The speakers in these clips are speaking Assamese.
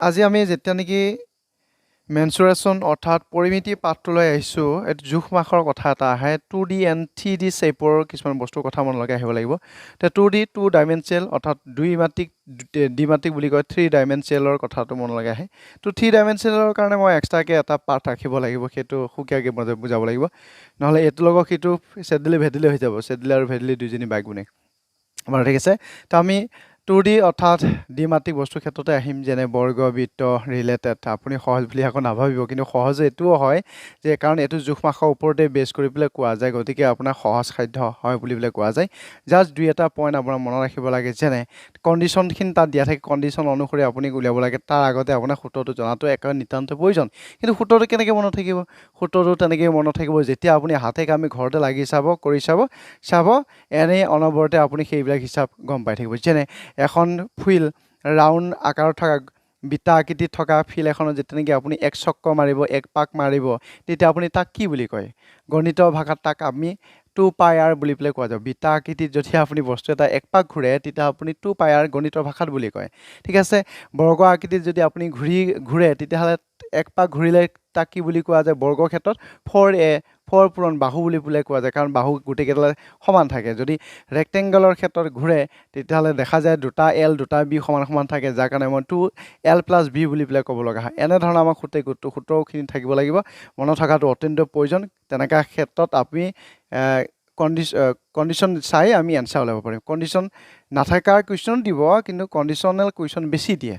আজি আমি যেতিয়া নেকি মেনচুৰেশ্যন অৰ্থাৎ পৰিমিতি পাঠটোলৈ আহিছোঁ, এইটো জোখ মাখৰ কথা এটা আহে 2D এণ্ড 3D শ্বেপৰ কিছুমান বস্তুৰ কথা মনলৈ আহিব লাগিব। এতিয়া 2D টু ডাইমেনচিয়েল অৰ্থাৎ দ্বিমাত্ৰিক বুলি কয় 3 ডাইমেনচিয়েলৰ কথাটো মনলৈ আহে। তো 3 ডাইমেনচিয়েলৰ কাৰণে মই এক্সট্ৰাকৈ এটা পাৰ্ট ৰাখিব লাগিব, সেইটো সুকীয়াকৈ বুজাব লাগিব, নহ'লে এইটোৰ লগত সিটো চেদিলি ভেদিলি হৈ যাব, চেদিলি আৰু ভেদিলি দুইজনী বাই গুণে। বাৰু ঠিক আছে, তো আমি 2D অৰ্থাৎ দ্বিমাত্ৰিক বস্তুৰ ক্ষেত্ৰতে আহিম, যেনে বৰ্গ বৃত্ত ৰিলেটেড। আপুনি সহজ বুলি আকৌ নাভাবিব, কিন্তু সহজে এইটোও হয় যে কাৰণ এইটো জোখ মাখৰ ওপৰতে বেছ কৰি পেলাই কোৱা যায়, গতিকে আপোনাৰ সহজ সাধ্য হয় বুলি পেলাই কোৱা যায়। জাষ্ট দুই এটা পইণ্ট আপোনাৰ মনত ৰাখিব লাগে, যেনে কণ্ডিশ্যনখিনি তাত দিয়া থাকে, কণ্ডিশ্যন অনুসৰি আপুনি উলিয়াব লাগে। তাৰ আগতে আপোনাৰ সূত্ৰটো জনাটো একেবাৰে নিতান্ত প্ৰয়োজন। কিন্তু সূত্ৰটো কেনেকৈ মনত থাকিব? সূত্ৰটো তেনেকৈ মনত থাকিব যেতিয়া আপুনি হাতে কামে ঘৰতে লাগি চাব, কৰি চাব এনেই অনবৰতে আপুনি সেইবিলাক হিচাপ গম পাই থাকিব। যেনে এখন ফিল্ড ৰাউণ্ড আকাৰত থকা বিটা আকৃতিত থকা ফিল্ড এখনত যেতিয়া নেকি আপুনি এক চক্ৰ মাৰিব, এক পাক মাৰিব, তেতিয়া আপুনি তাক কি বুলি কয়? গণিত ভাষাত তাক আমি 2πr বুলি পেলাই কোৱা যায়। বিটা আকৃতিত যদি আপুনি বস্তু এটা এক পাক ঘূৰে, তেতিয়া আপুনি 2πr গণিতৰ ভাষাত বুলি কয়। ঠিক আছে, বৰ্গ আকৃতিত যদি আপুনি ঘূৰে, তেতিয়াহ'লে এক পাক ঘূৰিলে তাক কি বুলি কোৱা যায়? বৰ্গৰ ক্ষেত্ৰত 4a 4 পূৰণ বাহু বুলি পেলাই কোৱা যায়, কাৰণ বাহু গোটেইকেইটা সমান থাকে। যদি ৰেক্টেংগলৰ ক্ষেত্ৰত ঘূৰে, তেতিয়াহ'লে দেখা যায় দুটা এল দুটা বি সমান থাকে, যাৰ কাৰণে মই 2l + b বুলি পেলাই ক'ব লগা হয়। এনেধৰণৰ আমাক সূত্ৰখিনি থাকিব লাগিব, মনত থকাটো অত্যন্ত প্ৰয়োজন। তেনেকুৱা ক্ষেত্ৰত আপুনি কণ্ডিশ্যন চাই আমি এনচাৰ ওলাব পাৰিম। কণ্ডিশ্যন নাথাকাৰ কুৱেশ্যন দিব, কিন্তু কণ্ডিশ্যনেল কুৱেশ্যন বেছি দিয়ে।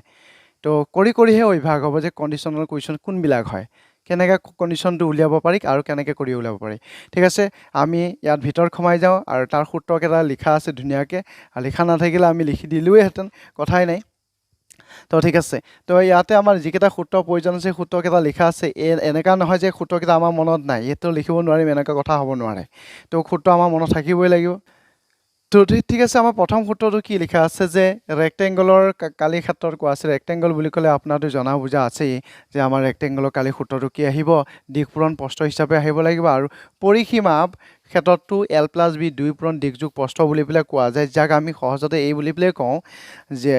তো কৰিহে অভ্যাস হ'ব যে কণ্ডিশ্যনেল কুৱেশ্যন কোনবিলাক হয়, কেনেকৈ কণ্ডিশ্যনটো উলিয়াব পাৰি আৰু কেনেকৈ কৰি উলিয়াব পাৰি। ঠিক আছে, আমি ইয়াত ভিতৰত সোমাই যাওঁ আৰু তাৰ সূত্ৰকেইটা লিখা আছে ধুনীয়াকৈ। লিখা নাথাকিলে আমি লিখি দিলোৱেহেঁতেন, কথাই নাই। তো ঠিক আছে, তো ইয়াতে আমাৰ যিকেইটা সূত্ৰ প্ৰয়োজন আছে সূত্ৰকেইটা লিখা আছে। এনেকুৱা নহয় যে সূত্ৰকেইটা আমাৰ মনত নাই, এইটো লিখিব নোৱাৰিম, এনেকুৱা কথা হ'ব নোৱাৰে। তো সূত্ৰ আমাৰ মনত থাকিবই লাগিব। তো ঠিক আছে, আমাৰ প্ৰথম সূত্ৰটো কি লিখা আছে যে ৰেক্টেংগলৰ কালিৰ ক্ষেত্ৰত কোৱা আছে। ৰেক্টেংগল বুলি ক'লে আপোনাৰতো জনা বুজা আছেই যে আমাৰ ৰেক্টেংগলৰ কালিৰ সূত্ৰটো কি আহিব? দিশপূৰণ প্ৰস্থ হিচাপে আহিব লাগিব। আৰু পৰিসীমা ক্ষেত্ৰত 2l + b 2 পূৰণ দিশ যোগ প্ৰস্থ বুলি পেলাই কোৱা যায়, যাক আমি সহজতে এই বুলি পেলাই কওঁ যে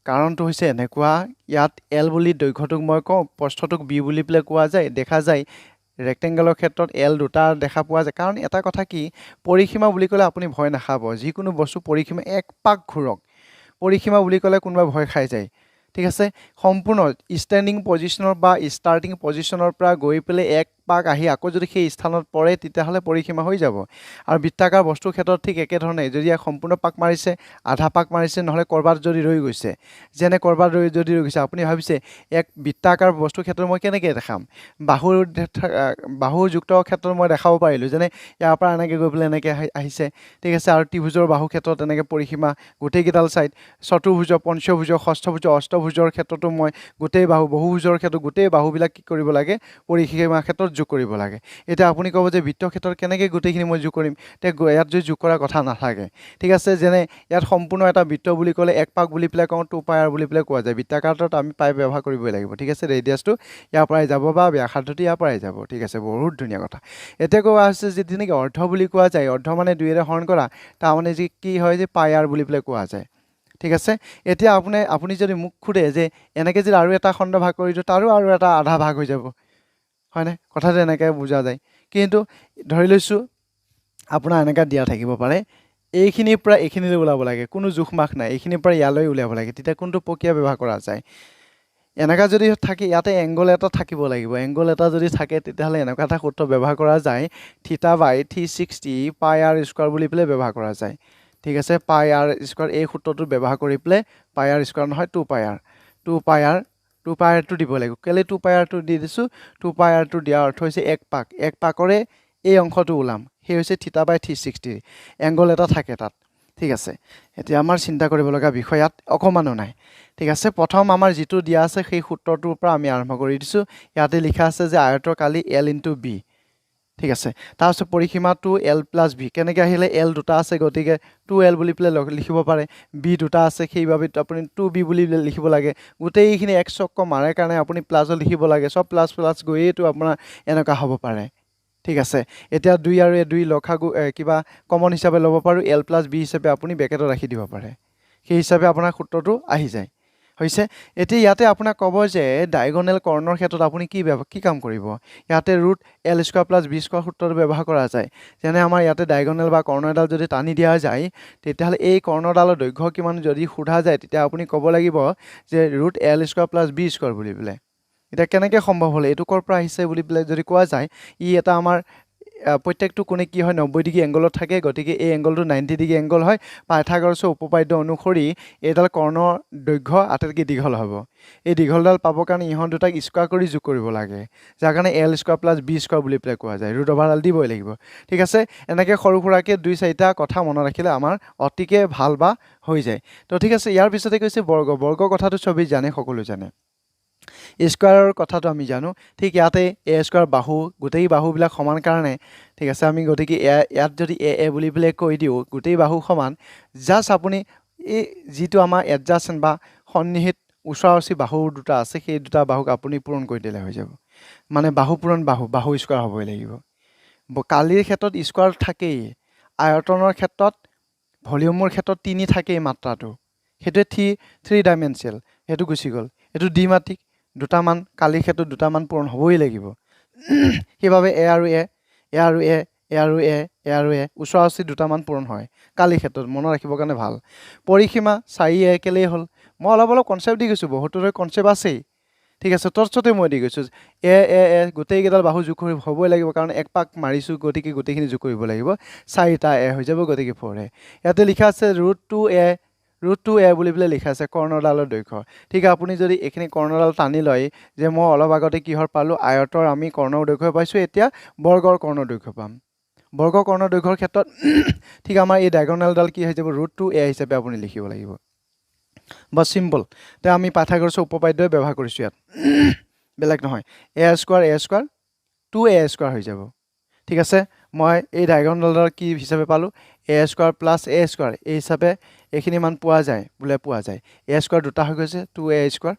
কাৰণটো হৈছে এনেকুৱা, ইয়াত l বুলি দৈৰ্ঘ্যটোক মই কওঁ, প্ৰস্থটোক b বুলি পেলাই কোৱা যায়। দেখা যায় ৰেক্টেংগলৰ ক্ষেত্ৰত l দুটা দেখা পোৱা যায়, কাৰণ এটা কথা কি, পৰিসীমা বুলি ক'লে আপুনি ভয় নাখাব। যিকোনো বস্তু পৰিসীমা এক পাক ঘূৰক, পৰিসীমা বুলি ক'লে কোনোবাই ভয় খাই যায়। ঠিক আছে, সম্পূৰ্ণ ষ্টেণ্ডিং পজিশ্যনৰ বা ষ্টাৰ্টিং পজিশ্যনৰ পৰা গৈ পেলাই এক পাক আহি আকৌ যদি সেই স্থানত পৰে, তেতিয়াহ'লে পৰিসীমা হৈ যাব। আৰু বৃত্তাকাৰ বস্তুৰ ক্ষেত্ৰত ঠিক একেধৰণে, যদি ইয়াক সম্পূৰ্ণ পাক মাৰিছে, আধা পাক মাৰিছে, নহ'লে ক'ৰবাত যদি ৰৈ গৈছে, যেনে ক'ৰবাত যদি ৰৈ গৈছে, আপুনি ভাবিছে এক বৃত্তাকাৰ বস্তুৰ ক্ষেত্ৰত মই কেনেকৈ দেখাম? বাহুযুক্ত ক্ষেত্ৰত মই দেখাব পাৰিলোঁ, যেনে ইয়াৰ পৰা এনেকৈ গৈ পেলাই এনেকৈ আহিছে। ঠিক আছে, আৰু ত্ৰিভুজৰ বাহু ক্ষেত্ৰত এনেকৈ পৰিসীমা গোটেইকেইডাল ছাইড, চতুৰ্ভুজ, পঞ্চভুজ, ষষ্ঠভুজ, অষ্টভুজৰ ক্ষেত্ৰতো মই গোটেই বহুভুজৰ ক্ষেত্ৰত গোটেই বাহুবিলাক কি কৰিব লাগে? পৰিসীমাৰ ক্ষেত্ৰত যোগ কৰিব লাগে। এতিয়া আপুনি ক'ব যে বৃত্তৰ ক্ষেত্ৰত কেনেকৈ গোটেইখিনি মই যোগ কৰিম? এতিয়া ইয়াত যদি যোগ কৰাৰ কথা নাথাকে। ঠিক আছে, যেনে ইয়াত সম্পূৰ্ণ এটা বৃত্ত বুলি ক'লে এক পাক বুলি পেলাই কওঁ, 2πr বুলি পেলাই কোৱা যায়। বৃত্তাকাৰত আমি পাই ব্যৱহাৰ কৰিবই লাগিব। ঠিক আছে, ৰেডিয়াছটো ইয়াৰ পৰাই যাব বা ব্যাসাৰ্ধটো ইয়াৰ পৰাই যাব। ঠিক আছে, বহুত ধুনীয়া কথা। এতিয়া কোৱা হৈছে যে যেনেকৈ অৰ্ধ বুলি কোৱা যায়, অৰ্ধ মানে 2ৰে হৰণ কৰা, তাৰমানে যি কি হয় যে πr বুলি পেলাই কোৱা যায়। ঠিক আছে, এতিয়া আপুনি যদি মোক সোধে যে এনেকৈ যদি আৰু এটা খণ্ড ভাগ কৰি দিওঁ, তাৰো আৰু এটা আধা ভাগ হৈ যাব, হয়নে? কথাটো এনেকৈ বুজা যায়। কিন্তু ধৰি লৈছোঁ আপোনাৰ এনেকৈ দিয়া থাকিব পাৰে, এইখিনিৰ পৰা এইখিনিলৈ ওলাব লাগে, কোনো জোখ মাখ নাই, এইখিনিৰ পৰা ইয়ালৈ উলিয়াব লাগে, তেতিয়া কোনটো প্ৰক্ৰিয়া ব্যৱহাৰ কৰা যায়? এনেকুৱা যদি থাকে, ইয়াতে এংগল এটা থাকিব লাগিব। এংগল এটা যদি থাকে, তেতিয়াহ'লে এনেকুৱা এটা সূত্ৰ ব্যৱহাৰ কৰা যায়, θ/360 πr² বুলি পেলাই ব্যৱহাৰ কৰা যায়। ঠিক আছে, πr², এই সূত্ৰটো ব্যৱহাৰ কৰি পেলাই πr² নহয় 2πrটো দিব লাগিব। কেলৈ 2πrটো দি দিছোঁ? 2πrটো দিয়াৰ অৰ্থ হৈছে এক পাকৰে এই অংশটো ওলাম, সেই হৈছে θ/360, এংগল এটা থাকে তাত। ঠিক আছে, এতিয়া আমাৰ চিন্তা কৰিব লগা বিষয় ইয়াত অকণমানো নাই। ঠিক আছে, প্ৰথম আমাৰ যিটো দিয়া আছে সেই সূত্ৰটোৰ পৰা আমি আৰম্ভ কৰি দিছোঁ। ইয়াতে লিখা আছে যে আয়তৰ কালি l × b। ঠিক আছে, তাৰপিছত পৰিসীমা 2l + b, কেনেকৈ আহিলে? l দুটা আছে, গতিকে 2l বুলি পেলাই লিখিব পাৰে। b দুটা আছে, সেইবাবে আপুনি 2b বুলি লিখিব লাগে। গোটেইখিনি এক চক্ৰ মাৰে কাৰণে আপুনি প্লাছত লিখিব লাগে, চব প্লাছ গৈয়েতো আপোনাৰ এনেকুৱা হ'ব পাৰে। ঠিক আছে, এতিয়া 2 আৰু 2 লসাগু কিবা কমন হিচাপে ল'ব পাৰোঁ, l + b হিচাপে আপুনি বেকেটত ৰাখি দিব পাৰে। সেই হিচাপে আপোনাৰ সূত্ৰটো আহি যায়, হৈছে এতিয়া ইয়াতে আপোনাক ক'ব যে ডায়গনেল কৰ্ণৰ ক্ষেত্ৰত আপুনি কি কাম কৰিব ইয়াতে root L square plus B square সূত্ৰটো ব্যৱহাৰ কৰা যায় যেনে আমাৰ ইয়াতে ডায়গনেল বা কৰ্ণ এডাল যদি টানি দিয়া যায় তেতিয়াহ'লে এই কৰ্ণডালৰ দৈৰ্ঘ্য কিমান যদি সোধা যায় তেতিয়া আপুনি ক'ব লাগিব যে root L square plus B square বুলি পেলাই এতিয়া কেনেকৈ সম্ভৱ হ'ল এইটো ক'ৰ পৰা আহিছে বুলি পেলাই যদি কোৱা যায় ই এটা আমাৰ প্ৰত্যেকটো কোণে কি হয় 90 ডিগ্ৰী এংগলত থাকে গতিকে এই এংগলটো 90 ডিগ্ৰী এংগল হয় পাইথাগোৰাছৰ উপপাদ্য অনুসৰি এইডাল কৰ্ণৰ দৈৰ্ঘ্য আটাইতকৈ দীঘল হ'ব এই দীঘলডাল পাবৰ কাৰণে ইহঁত দুটাক স্কোৱাৰ কৰি যোগ কৰিব লাগে যাৰ কাৰণে L square plus B square বুলি পেলাই কোৱা যায় ৰুট অভাৰডাল দিবই লাগিব ঠিক আছে এনেকৈ সৰু সুৰাকৈ 2-4টা কথা মনত ৰাখিলে আমাৰ অতিকে ভাল বা হৈ যায় তো ঠিক আছে ইয়াৰ পিছতে কৈছে বৰ্গ কথাটো চবেই জানে সকলো জানে স্কোৱাৰৰ কথাটো আমি জানো ঠিক ইয়াতে এ স্কোৱাৰ বাহু গোটেই বাহুবিলাক সমান কাৰণে ঠিক আছে আমি গতিকে ইয়াত যদি এ বুলি পেলাই কৈ দিওঁ গোটেই বাহু সমান জাষ্ট আপুনি এই যিটো আমাৰ এডজাষ্টেণ্ট বা সন্নিহিত ওচৰা-ওচৰি বাহু দুটা আছে সেই দুটা বাহুক আপুনি পূৰণ কৰি দিলে হৈ যাব মানে বাহু পূৰণ বাহু স্কোৱাৰ হ'বই লাগিব কালিৰ ক্ষেত্ৰত স্কোৱাৰ থাকেই আয়তনৰ ক্ষেত্ৰত ভলিউমৰ ক্ষেত্ৰত 3 থাকেই মাত্ৰাটো সেইটোৱে 3 ডাইমেনচিয়েল সেইটো গুচি গ'ল এইটো দ্বিমাত্ৰিক দুটামান কালিৰ ক্ষেত্ৰত দুটামান পূৰণ হ'বই লাগিব সেইবাবে এ আৰু এ ওচৰা-ওচৰি দুটামান পূৰণ হয় কালিৰ ক্ষেত্ৰত মনত ৰাখিবৰ কাৰণে ভাল পৰিসীমা 4a কেলেই হ'ল মই অলপ কনচেপ্ট দি গৈছোঁ বহুতৰে কনচেপ্ট আছেই ঠিক আছে তৎসতে মই দি গৈছোঁ এ গোটেইকেইডাল বাহু যোগ কৰি হ'বই লাগিব কাৰণ এক পাক মাৰিছোঁ গতিকে গোটেইখিনি যোগ কৰিব লাগিব 4টা এ হৈ যাব গতিকে 4a ইয়াতে লিখা আছে ৰুট 2a বুলি পেলাই লিখা আছে কৰ্ণডালৰ দৈৰ্ঘ্য ঠিক আপুনি যদি এইখিনি কৰ্ণডাল টানি লয় যে মই অলপ আগতে কিহৰ পালোঁ আয়তৰ আমি কৰ্ণৰ দৈৰ্ঘ্য পাইছোঁ এতিয়া বৰ্গৰ কৰ্ণৰ দৈৰ্ঘ্য পাম বৰ্গৰ কৰ্ণৰ দৈৰ্ঘ্যৰ ক্ষেত্ৰত ঠিক আমাৰ এই ডায়গনেলডাল কি হৈ যাব ৰুট 2a হিচাপে আপুনি লিখিব লাগিব বা চিম্পল তে আমি পাইথাগোৰাছৰ উপপাদ্যই ব্যৱহাৰ কৰিছোঁ ইয়াত বেলেগ নহয় এ স্কোৱাৰ 2a স্কোৱাৰ হৈ যাব ঠিক আছে মই এই ডায়গনেলডাল কি হিচাপে পালোঁ এ স্কোৱাৰ প্লাছ এ স্কোৱাৰ এই হিচাপে এইখিনি মান পোৱা যায় এ স্কোৱাৰ দুটা হৈ গৈছে 2a স্কোৱাৰ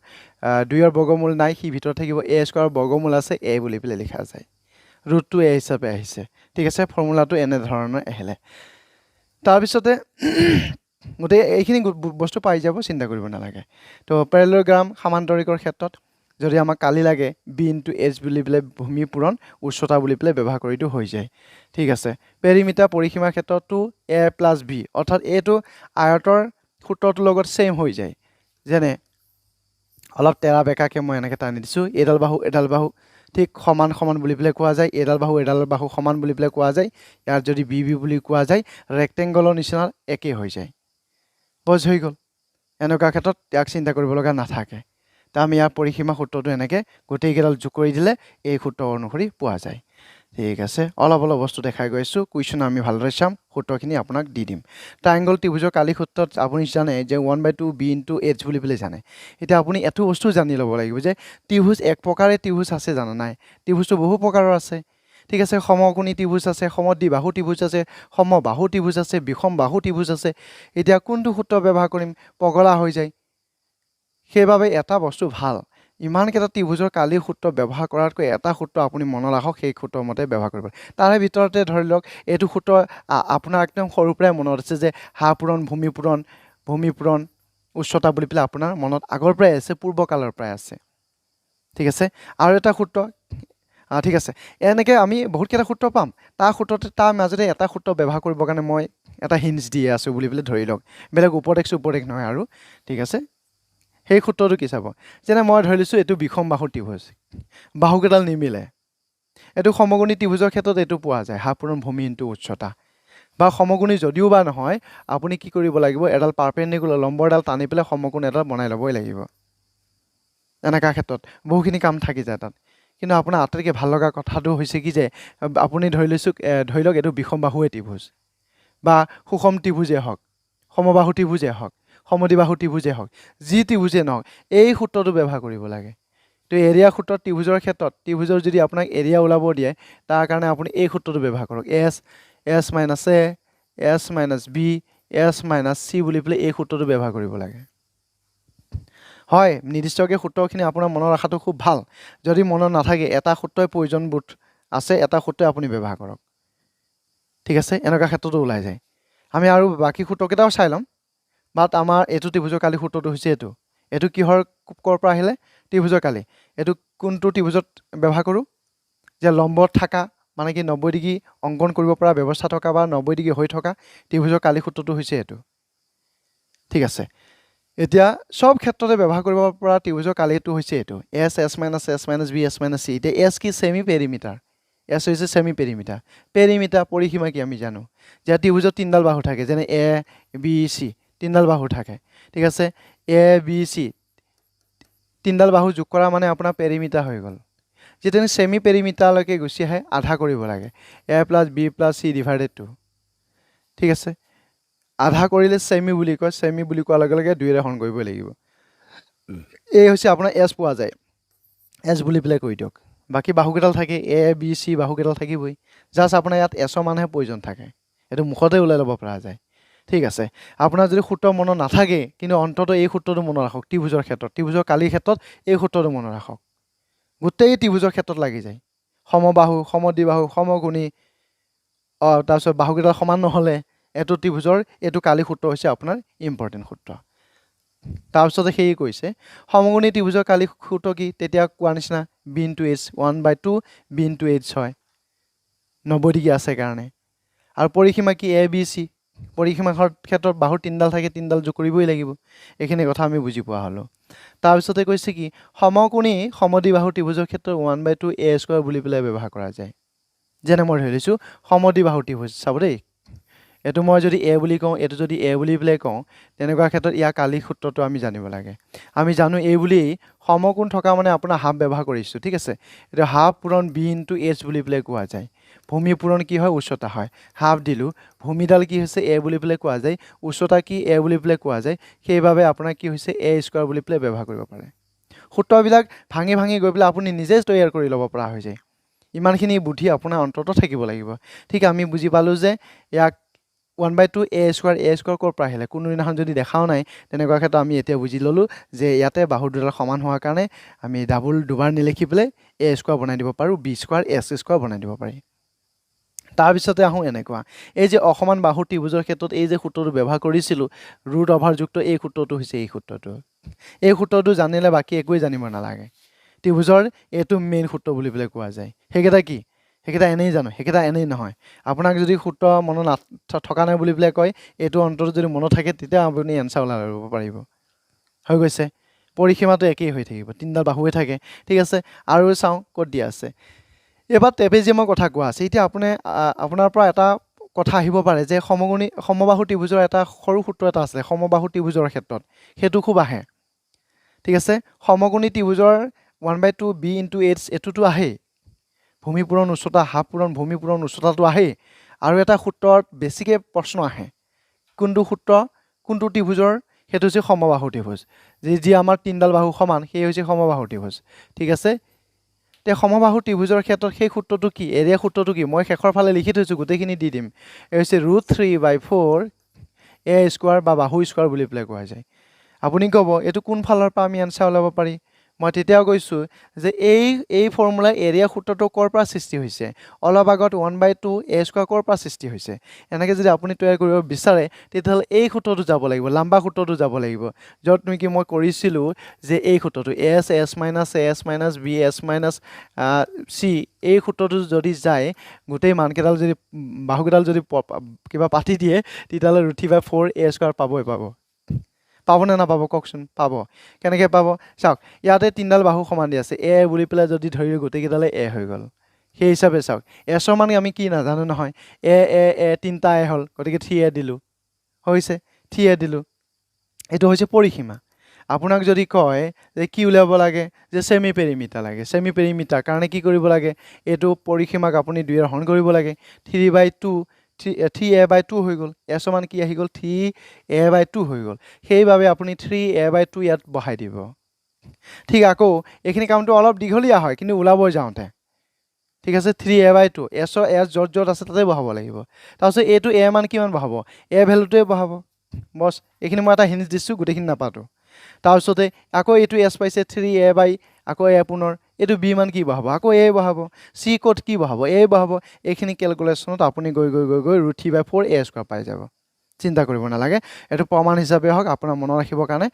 2ৰ বৰ্গমূল নাই সি ভিতৰত থাকিব এ স্কোৱাৰৰ বৰ্গমূল আছে এ বুলি পেলাই লিখা যায় ৰুট 2a হিচাপে আহিছে ঠিক আছে ফৰ্মুলাটো এনেধৰণৰ আহিলে তাৰপিছতে গোটেই এইখিনি বস্তু পাই যাব চিন্তা কৰিব নালাগে তো পেৰেলগ্ৰাম সামান্তৰিকৰ ক্ষেত্ৰত যদি আমাক কালি লাগে বি ইনটু এইচ বুলি পেলাই ভূমি পূৰণ উচ্চতা বুলি পেলাই ব্যৱহাৰ কৰিটো হৈ যায় ঠিক আছে পেৰিমিটাৰ পৰিসীমাৰ ক্ষেত্ৰতো এ প্লাছ বি অৰ্থাৎ এইটো আয়তৰ সূত্ৰটোৰ লগত ছেইম হৈ যায় যেনে অলপ তেৰা বেকাকৈ মই এনেকৈ টানি দিছোঁ এডাল বাহু ঠিক সমান বুলি পেলাই কোৱা যায় এডাল বাহু সমান বুলি পেলাই কোৱা যায় ইয়াৰ যদি বি বুলি কোৱা যায় ৰেক্টেংগলৰ নিচিনা একেই হৈ যায় বজ হৈ গ'ল এনেকুৱা ক্ষেত্ৰত ইয়াক চিন্তা কৰিব লগা নাথাকে তা আমি ইয়াৰ পৰিসীমা সূত্ৰটো এনেকৈ গোটেইকেইডাল যোগ কৰি দিলে এই সূত্ৰ অনুসৰি পোৱা যায় ঠিক আছে অলপ বস্তু দেখাই গৈছোঁ কুৱেশ্যন আমি ভালদৰে চাম সূত্ৰখিনি আপোনাক দি দিম ট্ৰাইংগল ত্ৰিভুজৰ কালি সূত্ৰত আপুনি জানে যে 1/2 বি ইনটু এইচ বুলি পেলাই জানে এতিয়া আপুনি এইটো বস্তু জানি ল'ব লাগিব যে ত্ৰিভুজ এক প্ৰকাৰে ত্ৰিভুজ আছে জানা নাই ত্ৰিভুজটো বহু প্ৰকাৰৰ আছে ঠিক আছে সমকোণী ত্ৰিভুজ আছে সমদ্বিবাহু ত্ৰিভুজ আছে সমবাহু ত্ৰিভুজ আছে বিষম বাহু ত্ৰিভুজ আছে এতিয়া কোনটো সূত্ৰ ব্যৱহাৰ কৰিম পগলা হৈ যায় সেইবাবে এটা বস্তু ভাল ইমানকেইটা ত্ৰিভুজৰ কালিৰ সূত্ৰ ব্যৱহাৰ কৰাতকৈ এটা সূত্ৰ আপুনি মনত ৰাখক সেই সূত্ৰৰ মতে ব্যৱহাৰ কৰিব তাৰে ভিতৰতে ধৰি লওক এইটো সূত্ৰ আপোনাৰ একদম সৰুৰ পৰাই মনত আছে যে হা পূৰণ ভূমি পূৰণ উচ্চতা বুলি পেলাই আপোনাৰ মনত আগৰ পৰাই আছে পূৰ্বকালৰ পৰাই আছে ঠিক আছে আৰু এটা সূত্ৰ ঠিক আছে এনেকৈ আমি বহুতকেইটা সূত্ৰ পাম তাৰ মাজতে এটা সূত্ৰ ব্যৱহাৰ কৰিবৰ কাৰণে মই এটা হিণ্টছ দি আছোঁ বুলি পেলাই ধৰি লওক বেলেগ উপদেশ নহয় আৰু ঠিক আছে সেই সূত্ৰটো কি চাব যেনে মই ধৰি লৈছোঁ এইটো বিষম বাহু ত্ৰিভুজ বাহুকেইডাল নিমিলে এইটো সমকোণী ত্ৰিভুজৰ ক্ষেত্ৰত এইটো পোৱা যায় হা পূৰণ ভূমি ইনটু উচ্চতা বা সমকোণী যদিও বা নহয় আপুনি কি কৰিব লাগিব এডাল পাৰপেণ্ডিকুলাৰ লম্বৰডাল টানি পেলাই সমকোণ এডাল বনাই ল'বই লাগিব এনেকুৱা ক্ষেত্ৰত বহুখিনি কাম থাকি যায় তাত কিন্তু আপোনাৰ আটাইতকৈ ভাল লগা কথাটো হৈছে কি যে আপুনি ধৰি লওক এইটো বিষম বাহুৱে ত্ৰিভুজ বা সুষম ত্ৰিভুজেই হওক সমবাহু ত্ৰিভুজেই হওক সমদ্বিবাহু ত্ৰিভুজেই হওক যি ত্ৰিভুজেই নহওক এই সূত্ৰটো ব্যৱহাৰ কৰিব লাগে তো এৰিয়া সূত্ৰত ত্ৰিভুজৰ যদি আপোনাক এৰিয়া ওলাব দিয়ে তাৰ কাৰণে আপুনি এই সূত্ৰটো ব্যৱহাৰ কৰক s minus a s minus b s minus c বুলি পেলাই এই সূত্ৰটো ব্যৱহাৰ কৰিব লাগে হয় নিৰ্দিষ্টকৈ সূত্ৰখিনি আপোনাৰ মনত ৰখাটো খুব ভাল যদি মনত নাথাকে এটা সূত্ৰই প্ৰয়োজনবোধ আছে এটা সূত্ৰই আপুনি ব্যৱহাৰ কৰক ঠিক আছে এনেকুৱা ক্ষেত্ৰতো ওলাই যায় আমি আৰু বাকী সূত্ৰকেইটাও চাই ল'ম বাট আমাৰ এইটো ত্ৰিভুজৰ কালি সূত্ৰটো হৈছে এইটো কিহৰ কৰ পৰা আহিলে ত্ৰিভুজৰ কালি এইটো কোনটো ত্ৰিভুজত ব্যৱহাৰ কৰোঁ যে লম্বত থকা মানে কি 90 ডিগ্ৰী অংকন কৰিব পৰা ব্যৱস্থা থকা বা 90 ডিগ্ৰী হৈ থকা ত্ৰিভুজৰ কালি সূত্ৰটো হৈছে এইটো ঠিক আছে এতিয়া সব ক্ষেত্ৰতে ব্যৱহাৰ কৰিব পৰা ত্ৰিভুজৰ কালিটো হৈছে এইটো s s minus s minus b s minus c এতিয়া s কি সেমি পেৰিমিটাৰ s হৈছে সেমি পেৰিমিটাৰ পেৰিমিটাৰ পৰিসীমা কি আমি জানো যে ত্ৰিভুজত তিনডাল বাহু থাকে যেনে a b c তিনডাল বাহু থাকে ঠিক আছে a b c তিনডাল বাহু যোগ কৰা মানে আপোনাৰ পেৰিমিটাৰ হৈ গ'ল যেতেনে সেমি পেৰিমিটাৰলৈকে গুচি আহে আধা কৰিব লাগে a + b + c / 2 ঠিক আছে আধা কৰিলে সেমি বুলি কয় সেমি বুলি কোৱাৰ লগে লগে 2 ৰে হৰণ কৰিব লাগিব এই হৈছে আপোনাৰ s পোৱা যায় s বুলি প্লে কৈ দিয়ক বাকি বাহুকেইডাল থাকে a b c বাহুকেইডাল থাকিবই জাস্ট আপোনাৰ ইয়াত s মানহে প্ৰয়োজন থাকে এটো মুখতে উলাই ল'ব পৰা যায় ঠিক আছে আপোনাৰ যদি সূত্ৰ মনত নাথাকে কিন্তু অন্তত এই সূত্ৰটো মনত ৰাখক ত্ৰিভুজৰ ক্ষেত্ৰত ত্ৰিভুজৰ কালিৰ ক্ষেত্ৰত এই সূত্ৰটো মনত ৰাখক গোটেই ত্ৰিভুজৰ ক্ষেত্ৰত লাগি যায় সমবাহু সমদ্বিবাহু সমকোণী তাৰপিছত বাহুকেইডাল সমান নহলে এটো ত্ৰিভুজৰ এটো কালি সূত্ৰ হৈছে আপোনাৰ ইম্পৰ্টেন্ট সূত্ৰ তাৰপিছতে হেই কৈছে সমকোণী ত্ৰিভুজৰ কালি সূত্ৰ কি তেতিয়া কোৱা নিচিনা b * h 1/2 b * h হয় 90 ডিগ্ৰী আছে কাৰণে আৰু পৰিসীমা কি a b c পৰিসীমাৰ ক্ষেত্ৰত বাহুৰ তিনডাল থাকে তিনডাল যোগ কৰিবই লাগিব এইখিনি কথা আমি বুজি পোৱা হলো তাৰপিছতে কৈছে কি সমকোণী সমদ্বিবাহু ত্ৰিভুজৰ ক্ষেত্ৰত 1/2 a² বুলি পেলাই ব্যৱহাৰ কৰা যায় যেনে মই ধৰি লৈছো সমদ্বিবাহু ত্ৰিভুজ চাব দেই এটো মই যদি a বুলি কওঁ এটো যদি a বুলি প্লে কওঁ তেনেকুৱা ক্ষেত্ৰত ইয়া কালি সূত্ৰটো আমি জানিব লাগে আমি জানো a বুলি সমকোণ থকা মানে আপোনাৰ হাফ ব্যৱহাৰ কৰিছো ঠিক আছে এটা হাফ পূৰণ b * h বুলি প্লে কোৱা যায় ভূমি পূৰণ কি হয় উচ্চতা হয় হাফ দিলু ভূমিডাল কি হৈছে a বুলি প্লে কোৱা যায় উচ্চতা কি a বুলি প্লে কোৱা যায় সেইভাবে আপোনাৰ কি হৈছে a² বুলি প্লে ব্যৱহাৰ কৰিব পাৰে সূত্ৰবিলাক ভাঙি ভাঙি গৈ পেলাই আপুনি নিজে তৈয়াৰ কৰি ল'ব পৰা হৈ যায় ইমানখিনি বুদ্ধি আপোনাৰ অন্তত থাকিব লাগিব ঠিক আমি বুজি পালো যে ইয়াক 1/2 a² কৰ পৰা আহিলে কোনো দিনাখন যদি দেখাও নাই তেনেকুৱা ক্ষেত্ৰত আমি এতিয়া বুজি ললো যে ইয়াতে বাহু দুডাল সমান হোৱাৰ কাৰণে আমি ডাবল দুবাৰ নিলিখি পেলাই a² বনাই দিব পাৰো b² s² বনাই দিব পাৰি তাৰ পিছতে আহো এনেকুৱা এই যে অসমান বাহু ত্ৰিভুজৰ ক্ষেত্ৰত এই যে সূত্ৰটো ব্যৱহাৰ কৰিছিল √/ যুক্ত এই সূত্ৰটো হৈছে এই সূত্ৰটো জানিলে বাকি একোই জানিব নালাগে ত্ৰিভুজৰ এটো মেইন সূত্ৰ বুলি পেলাই কোৱা যায় হেকেটা কি হেকেটা এনেই জানো হেকেটা এনেই নহয় আপোনাক যদি সূত্ৰ মনত থকা নাই বুলি পেলাই কয় এটো অন্তৰত যদি মনত থাকে তেতিয়া আপুনি এনসাৰ ওলাই ল'ব পাৰিব হৈ গৈছে পৰিসীমাটো একেই হৈ থাকিব তিনডাল বাহুৱে থাকে ঠিক আছে আৰু চাও ক'ত দিয়া আছে এবাৰ ট্ৰেপেজিয়ামৰ কথা কোৱা আছে এতিয়া আপোনাৰ পৰা এটা কথা আহিব পাৰে যে সমবাহু ত্ৰিভুজৰ এটা সৰু সূত্ৰ এটা আছে সমবাহু ত্ৰিভুজৰ ক্ষেত্ৰত হেতু খুব আহে ঠিক আছে সমকোণী ত্ৰিভুজৰ 1/2 b * h এটোটো আহে ভূমি পূৰণ উচ্চতা হাফ পূৰণ ভূমি পূৰণ উচ্চতাটো আহে আৰু এটা সূত্ৰত বেছিকে প্ৰশ্ন আহে কোনটো সূত্ৰ কোনটো ত্ৰিভুজৰ হেতু হৈছে সমবাহু ত্ৰিভুজ যি আমাৰ তিনডাল বাহু সমান সেই হৈছে সমবাহু ত্ৰিভুজ ঠিক আছে তে সমবাহু ত্ৰিভুজৰ ক্ষেত্ৰত সেই সূত্ৰটো কি এৰিয়া সূত্ৰটো কি মই শেষৰ ফালে লিখি থৈছো গোটেইখিনি দি দিম এই হৈছে √3/4 a² বা বাহু স্কয়াৰ বুলি প্লে কোৱা যায় আপুনি কব এটো কোন ফালৰ পৰা আমি আনসাৰ ওলাব পাৰি মই তেতিয়াও কৈছো যে এই ফৰ্মুলা এৰিয়া সূত্ৰটো কৰ পৰা সৃষ্টি হৈছে অলপ আগত 1/2 a² কৰ পৰা সৃষ্টি হৈছে এনেকৈ যদি আপুনি তৈয়াৰ কৰিব বিচাৰে তেতিয়াহলে এই সূত্ৰটো যাব লাগিব লম্বা সূত্ৰটো যাব লাগিব যত নেকি মই কৰিছিলো যে এই সূত্ৰটো s s - b s - c এই সূত্ৰটো যদি যায় গোটেই মানকেইডাল যদি বাহুকেইডাল যদি কিবা পাতি দিয়ে তেতিয়াহলে √3/4 a² পাব না নাপাব কওকচোন পাব কেনেকৈ পাব চাওক ইয়াতে তিনডাল বাহু সমান দি আছে a বুলি পেলাই যদি ধৰি গোটেইকেইডালে a হৈ গল সেই হিচাপে চাওক s ৰ মান আমি কি নাজানো নহয় a তিনটা a হল গতিকে 3a দিলো হৈছে 3a দিলো এটো হৈছে পৰিসীমা আপোনাক যদি কয় যে কি উলিয়াব লাগে যে সেমি পেৰিমিটাৰ লাগে সেমি পেৰিমিটাৰ কাৰণে কি কৰিব লাগে এটো পৰিসীমাক আপুনি 2 এৰ হৰণ কৰিব লাগে 3/2 3a/2 হৈ গল s মান কি আহি গল 3a/2 হৈ গল সেইভাবে আপুনি 3a/2 ইয়াত বহাই দিব ঠিক আকৌ এইখিনি কামটো অলপ দীঘলীয়া হয় কিন্তু ওলাব যাওঁতে ঠিক আছে 3a/2 s যত আছে তাতে বহাব লাগিব তাৰপিছত এটো a মান কিমান বহাব a ভ্যালুটোৱে বহাব বস এইখিনি মই এটা হিন্ট দিছো গোটেইখিনি নাপাতো তাৰপিছতে আকৌ এটো s পাইছে 3a/ আকৌ a পুনৰ এটো b মান কি বহাব আকৌ a বহাব c কোড কি বহাব a বহাব এইখিনি ক্যালকুলেশনত আপুনি গৈ √3/4 a² পাই যাব চিন্তা কৰিব নালাগে এটো প্ৰমাণ হিচাপে হক আপোনাৰ মনত ৰাখিবৰ কাৰণে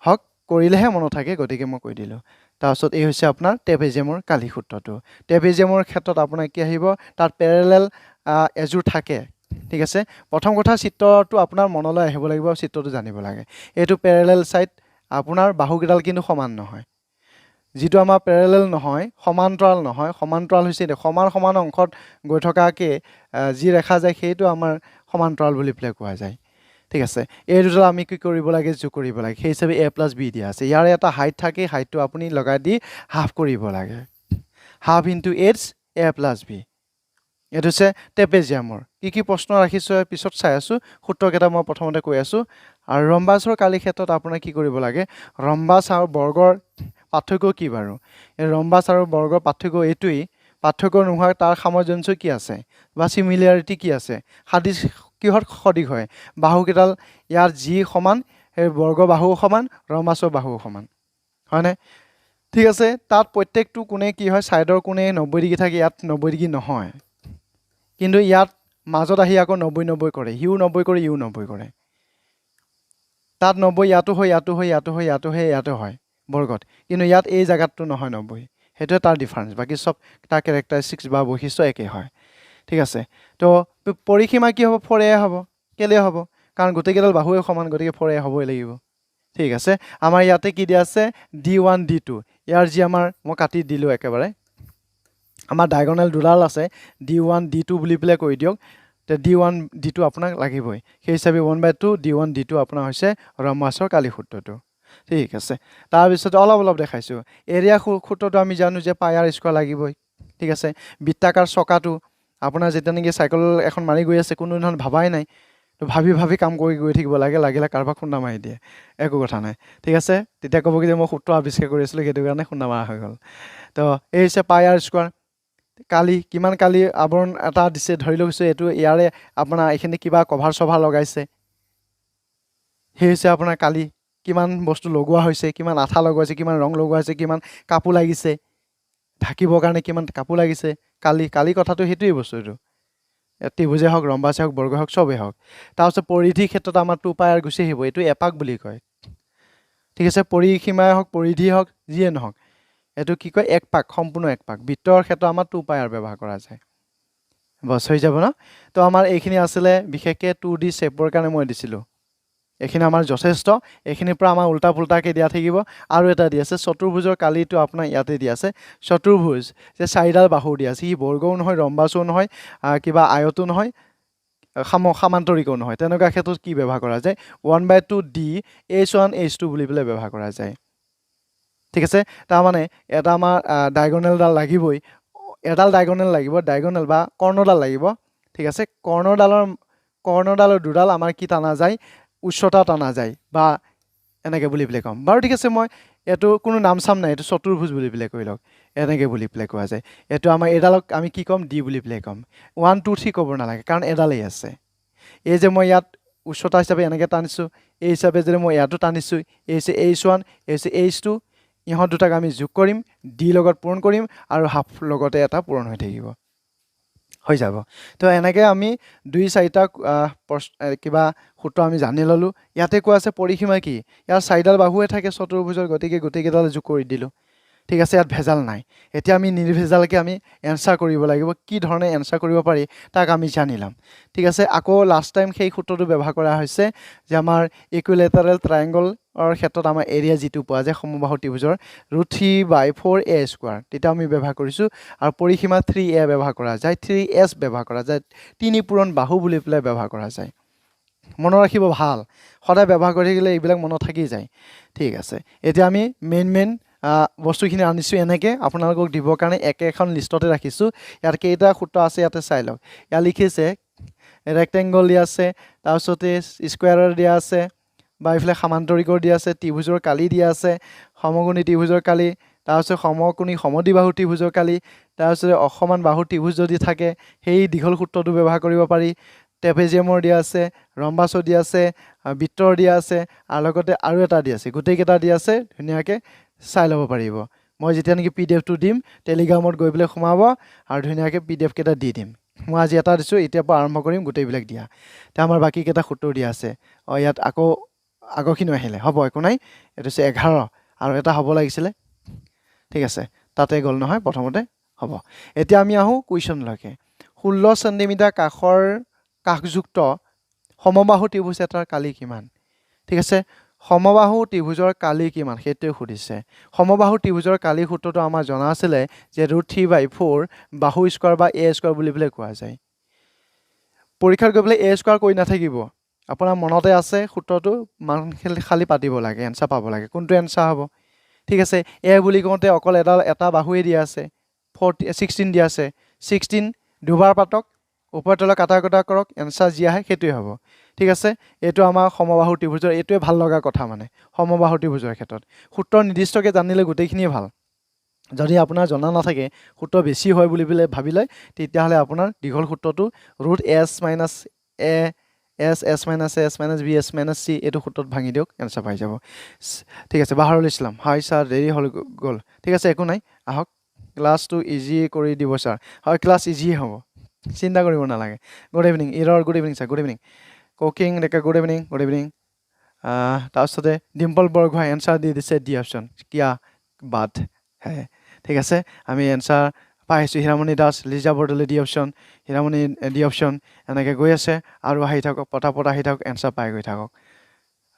হক কৰিলেহে মনত থাকে গতিকে মই কৈ দিলোঁ তাৰপিছত এই হৈছে আপোনাৰ ট্ৰেপেজিয়ামৰ কালি সূত্ৰটো ট্ৰেপেজিয়ামৰ ক্ষেত্ৰত আপোনাৰ কি আহিব তাত পেৰেলেল এযোৰ থাকে ঠিক আছে প্ৰথম কথা চিত্ৰটো আপোনাৰ মনলৈ আহিব লাগিব চিত্ৰটো জানিব লাগে এইটো পেৰেলেল সাইড আপোনাৰ বাহুকেইডাল কিন্তু সমান নহয় যিটো আমাৰ পেৰেলেল নহয় সমান্তৰাল হৈছে সমান সমান অংশত গৈ থকাকে যি ৰেখা যায় সেইটো আমাৰ সমান্তৰাল বুলি পেলাই কোৱা যায় ঠিক আছে এই দুটা আমি কি কৰিব লাগে যোগ কৰিব লাগে সেই হিচাপে a + b দিয়া আছে ইয়াৰ এটা হাইট থাকে হাইটটো আপুনি লগাই দি হাফ কৰিব লাগে half into h a + b এটো হৈছে ট্ৰেপেজিয়ামৰ কি প্ৰশ্ন ৰাখিছো পিছত চাই আছো সূত্ৰকেইটা মই প্ৰথমতে কৈ আছো আৰু ৰম্বাসৰ কালি ক্ষেত্ৰত আপোনাৰ কি কৰিব লাগে ৰম্বাস আৰু বৰ্গৰ পাৰ্থক্য কি বাৰু এই ৰম্বাস আৰু বৰ্গৰ পাৰ্থক্য এইটোই পাৰ্থক্য নোহোৱা তাৰ সামঞ্জস্য কি আছে বা সিমিলাৰিটি কি আছে সাদৃশ কিহত সদৃশ হয় বাহুকেইডাল ইয়াৰ যি সমান সেই বৰ্গ বাহু সমান ৰম্বাসৰ বাহু সমান হয়নে ঠিক আছে তাত প্ৰত্যেকটো কোণে কি হয় সাইডৰ কোণে 90 ডিগ্ৰী থাকে ইয়াত 90 ডিগ্ৰী নহয় কিন্তু ইয়াত মাজত আহি আকৌ 90 90 কৰে ইউ 90 কৰে ইউ 90 কৰে তাত 90 ইয়াতো হয় ইয়াতো হয় বৰ্গত কিন্তু ইয়াত এই জায়গাটো নহয় 90 হেটো তাৰ ডিফাৰেন্স বাকি সব তাৰ ক্যাৰেক্টাৰিস্টিক্স বা বৈশিষ্ট্য একে হয় ঠিক আছে তো পৰিসীমা কি হ'ব 4a হ'ব কেলে হ'ব কাৰণ গোটেইকেইডাল বাহুৱে সমান গতিকে 4a হ'বই লাগিব ঠিক আছে আমাৰ ইয়াতে কি দিয়া আছে d1 d2 ইয়াৰ যি আমাৰ মই কাটি দিলো একেবাৰে আমাৰ ডায়াগোনাল দুডাল আছে d1 d2 বুলি পেলে কৈ দিয়ক তে d1 d2 আপোনাক লাগিবই সেই হিচাপে 1/2 d1 d2 আপোনাৰ হৈছে ৰম্বাসৰ কালি সূত্ৰটো ঠিক আছে তাৰ পিছত অলপ দেখাইছো এৰিয়া সূত্ৰটো আমি জানো যে পাই r স্কয়াৰ লাগিবই ঠিক আছে বৃত্তাকাৰ চকাটো আপোনাৰ যেটা নেকি সাইকেল এখন মাৰি গৈ আছে কোনো ধৰণৰ ভাবাই নাই তো ভাবি কাম কৰি গৈ থাকিব লাগিলে কাৰবাক খুন্দা মাৰি দিয়ে একো কথা নাই ঠিক আছে তেতিয়া ক'ব কি যে মই সূত্ৰ আৱিষ্কাৰ কৰি আছিলো সেইটো কাৰণে খুন্দা মাৰা হৈ গ'ল তো এই হৈছে পাই r স্কয়াৰ কালি কিমান কালি আবৰণ এটা দিছে ধৰি লৈছো এটো ইয়াৰে আপোনাৰ এখিনি কিবা কভাৰ সভা লগাইছে সেই হৈছে আপোনাৰ কালি কিমান বস্তু লগোৱা হৈছে কিমান আঠা লগোৱা হৈছে কিমান ৰং লগোৱা হৈছে কিমান কাপু লাগিছে ঢাকিবৰ কাৰণে কিমান কাপু লাগিছে কালি কথাটো হেতুই বস্তুটো ত্ৰিভুজে হওক ৰম্বাসে হওক বৰ্গ হওক সবে হওক তাৰপিছত পৰিধি ক্ষেত্ৰত আমাৰ 2 পাই r গুছি আহিব এটো এপাক বুলি কয় ঠিক আছে পৰিসীমা হওক পৰিধি হওক যিয়ে নহওক এটো কি কয় এক পাক সম্পূৰ্ণ এক পাক বৃত্তৰ ক্ষেত্ৰত আমাৰ 2 পাই r ব্যৱহাৰ কৰা যায় বস হৈ যাব না তো আমাৰ এইখিনি আছিল বিশেষকে 2D শেপৰ কাৰণে মই দিছিলো এখিনি আমাৰ যথেষ্ট এখিনিৰ পৰা আমাৰ উল্টা পুল্টাকে দিয়া থাকিব আৰু এটা দি আছে চতুৰ্ভুজৰ কালিটো আপোনাৰ ইয়াতে দি আছে চতুৰ্ভুজ যে চাৰিডাল বাহু দি আছে ই বৰ্গও নহয় ৰম্বাসও নহয় কিবা আয়তো নহয় সমান্তৰিকও নহয় তেনেকুৱা ক্ষেত্ৰত কি ব্যৱহাৰ কৰা যায় 1/2 d h1 h2 বুলি পেলে ব্যৱহাৰ কৰা যায় ঠিক আছে তাৰ মানে এটা আমাৰ ডায়াগোনাল ডাল লাগিবই এডাল ডায়াগোনাল লাগিব ডায়াগোনাল বা কৰ্ণডাল লাগিব ঠিক আছে কৰ্ণডালৰ দুডাল আমাৰ কি টানা যায় উচ্চতা টানা যায় বা এনেকে বুলি পেলে কম বাৰু ঠিক আছে মই এটো কোনো নাম সাম নাই এটো চতুৰ্ভুজ বুলি পেলে কৈ লওক এনেকে বুলি পেলে কোৱা যায় এটো আমাৰ এডালক আমি কি কম d বুলি পেলে কম 1 2 3 ক'ব নালাগে কাৰণ এডালেই আছে এই যে মই ইয়াত উচ্চতা হিচাপে এনেকে টানিছো এই হিচাপে যে মই ইয়াটো টানিছো এই হৈছে h1 এই হৈছে h2 ইহত দুটাক আমি যোগ কৰিম d লগত পূৰণ কৰিম আৰু হাফ লগতে এটা পূৰণ হৈ থাকিব হৈ যাব তো এনেকে আমি 2-4টা কিবা সূত্ৰ আমি জানি ললো ইয়াতে কোৱা আছে পৰিসীমা কি ইয়াৰ চাৰিডাল বাহুৱে থাকে চতুৰ্ভুজৰ গতিকে গোটেইকেইডাল যোগ কৰি দিলো ঠিক আছে ইয়াত ভেজাল নাই এতিয়া আমি নিৰ্ভেজালকে আমি এনসাৰ কৰিব লাগিব কি ধৰণে এনসাৰ কৰিব পাৰি তাক আমি জানিলাম ঠিক আছে আকৌ লাষ্ট টাইম সেই সূত্ৰটো ব্যৱহাৰ কৰা হৈছে যে আমাৰ ইকুইলেটাৰেল ট্ৰায়াঙ্গল অৰ ক্ষেত্ৰত আমাৰ এৰিয়া যিটো পোৱা যায় সমবাহু ত্ৰিভুজৰ √3/4a² তেতিয়া আমি ব্যৱহাৰ কৰিছো আৰু পৰিসীমা 3a ব্যৱহাৰ কৰা যায় 3s ব্যৱহাৰ কৰা যায় তিনি পূৰণ বাহু বুলি পেলাই ব্যৱহাৰ কৰা যায় মনত ৰাখিব ভাল সদায় ব্যৱহাৰ কৰি গলে এইবিলাক মনত থাকি যায় ঠিক আছে এতিয়া আমি মেইন বস্তুখিনি আনিছো এনেকে আপোনালোকক দিবৰ কাৰণে এখন লিষ্টতে ৰাখিছো ইয়াৰ কেইটা সূত্ৰ আছে ইয়াতে চাই লওক ইয়া লিখিছে ৰেক্টেংগল দিয়া আছে তাৰপিছতে স্কয়াৰৰ দিয়া আছে বা ইফালে সমান্তৰিকৰ দিয়া আছে ত্ৰিভুজৰ কালি দিয়া আছে সমকোণী ত্ৰিভুজৰ কালি তাৰপিছত সমকোণী সমদ্বিবাহু ত্ৰিভুজৰ কালি তাৰপিছত অসমান বাহু ত্ৰিভুজ যদি থাকে সেই দীঘল সূত্ৰটো ব্যৱহাৰ কৰিব পাৰি ট্ৰেপেজিয়ামৰ দিয়া আছে ৰম্বাসৰ দিয়া আছে বৃত্তৰ দিয়া আছে আৰু লগতে আৰু এটা দিয়া আছে গোটেইকেইটা দিয়া আছে ধুনীয়াকে চাই ল'ব পাৰিব মই যেতিয়া নেকি পিডিএফটো দিম টেলিগ্ৰামত গৈ পেলাই সোমাব আৰু ধুনীয়াকে পিডিএফ কেইটা দি দিম মই আজি এটা দিছো এতিয়া পৰা আৰম্ভ কৰিম গোটেইবিলাক দিয়া তে আমাৰ বাকি কেইটা সূত্ৰ দিয়া আছে ইয়াত আকৌ আগৰখিনি আহিলে হ'ব একো নাই এইটো হৈছে 11 আৰু এটা হ'ব লাগিছিলে ঠিক আছে তাতে গ'ল নহয় প্ৰথমতে হ'ব এতিয়া আমি আহো কুৱেশ্যনলৈকে 16 সেন্টিমিটাৰ কাষযুক্ত সমবাহু ত্ৰিভুজ এটাৰ কালি কিমান ঠিক আছে সমবাহু ত্ৰিভুজৰ কালি কিমান সেইটোৱে সুধিছে সমবাহু ত্ৰিভুজৰ কালি সূত্ৰটো আমাৰ জনা আছিলে যে √3/4 বাহু স্কয়াৰ বা a স্কয়াৰ বুলি কোৱা যায় পৰীক্ষাত গৈ পেলাই a স্কয়াৰ কৈ নাথাকিব আপোনাৰ মনতে আছে সূত্ৰটো মান খালি পাতিব লাগে এনসাৰ পাব লাগে কোনটো এনসাৰ হ'ব ঠিক আছে a বুলি কওঁতে অকল এটা বাহুৱে দিয়া আছে 16 দিয়া আছে 16 দুবাৰ পাতক ওপৰ তল কাটা কৰক এনসাৰ যি আহে সেইটোৱে হ'ব ঠিক আছে এইটো আমাৰ সমবাহু ত্ৰিভুজৰ এইটোৱে ভাল লগা কথা মানে সমবাহু ত্ৰিভুজৰ ক্ষেত্ৰত সূত্ৰ নিৰ্দিষ্টকৈ জানিলে গোটেইখিনিয়ে ভাল যদি আপোনাৰ জনা নাথাকে সূত্ৰ বেছি হয় বুলি ভাবিলে তেতিয়াহ'লে আপোনাৰ দীঘল সূত্ৰটো √s - a s - b s - c এইটো সূত্ৰত ভাঙি দিয়ক এনসাৰ পাই যাব ঠিক আছে বাহাৰুল ইছলাম হাই ছাৰ দেৰি হ'ল গ'ল ঠিক আছে একো নাই আহক ক্লাছটো ইজি কৰি দিব ছাৰ হয় ক্লাছ ইজি হ'ব চিন্তা কৰিব নালাগে গুড ইভিনিং ইৰৰ good evening sir good evening Kuking Deka good evening তাৰপিছতে ডিম্পল বৰগোহাঁই এনসাৰ দি দিছে ডি অপশ্যন কিয়া বাদ হে ঠিক আছে আমি এনসাৰ পাই আহিছোঁ Hiramoni Das Liza Bordoloi D option Hiramoni D option এনেকৈ গৈ আছে আৰু আহি থাকক পটাপট আহি থাকক এনসাৰ পাই গৈ থাকক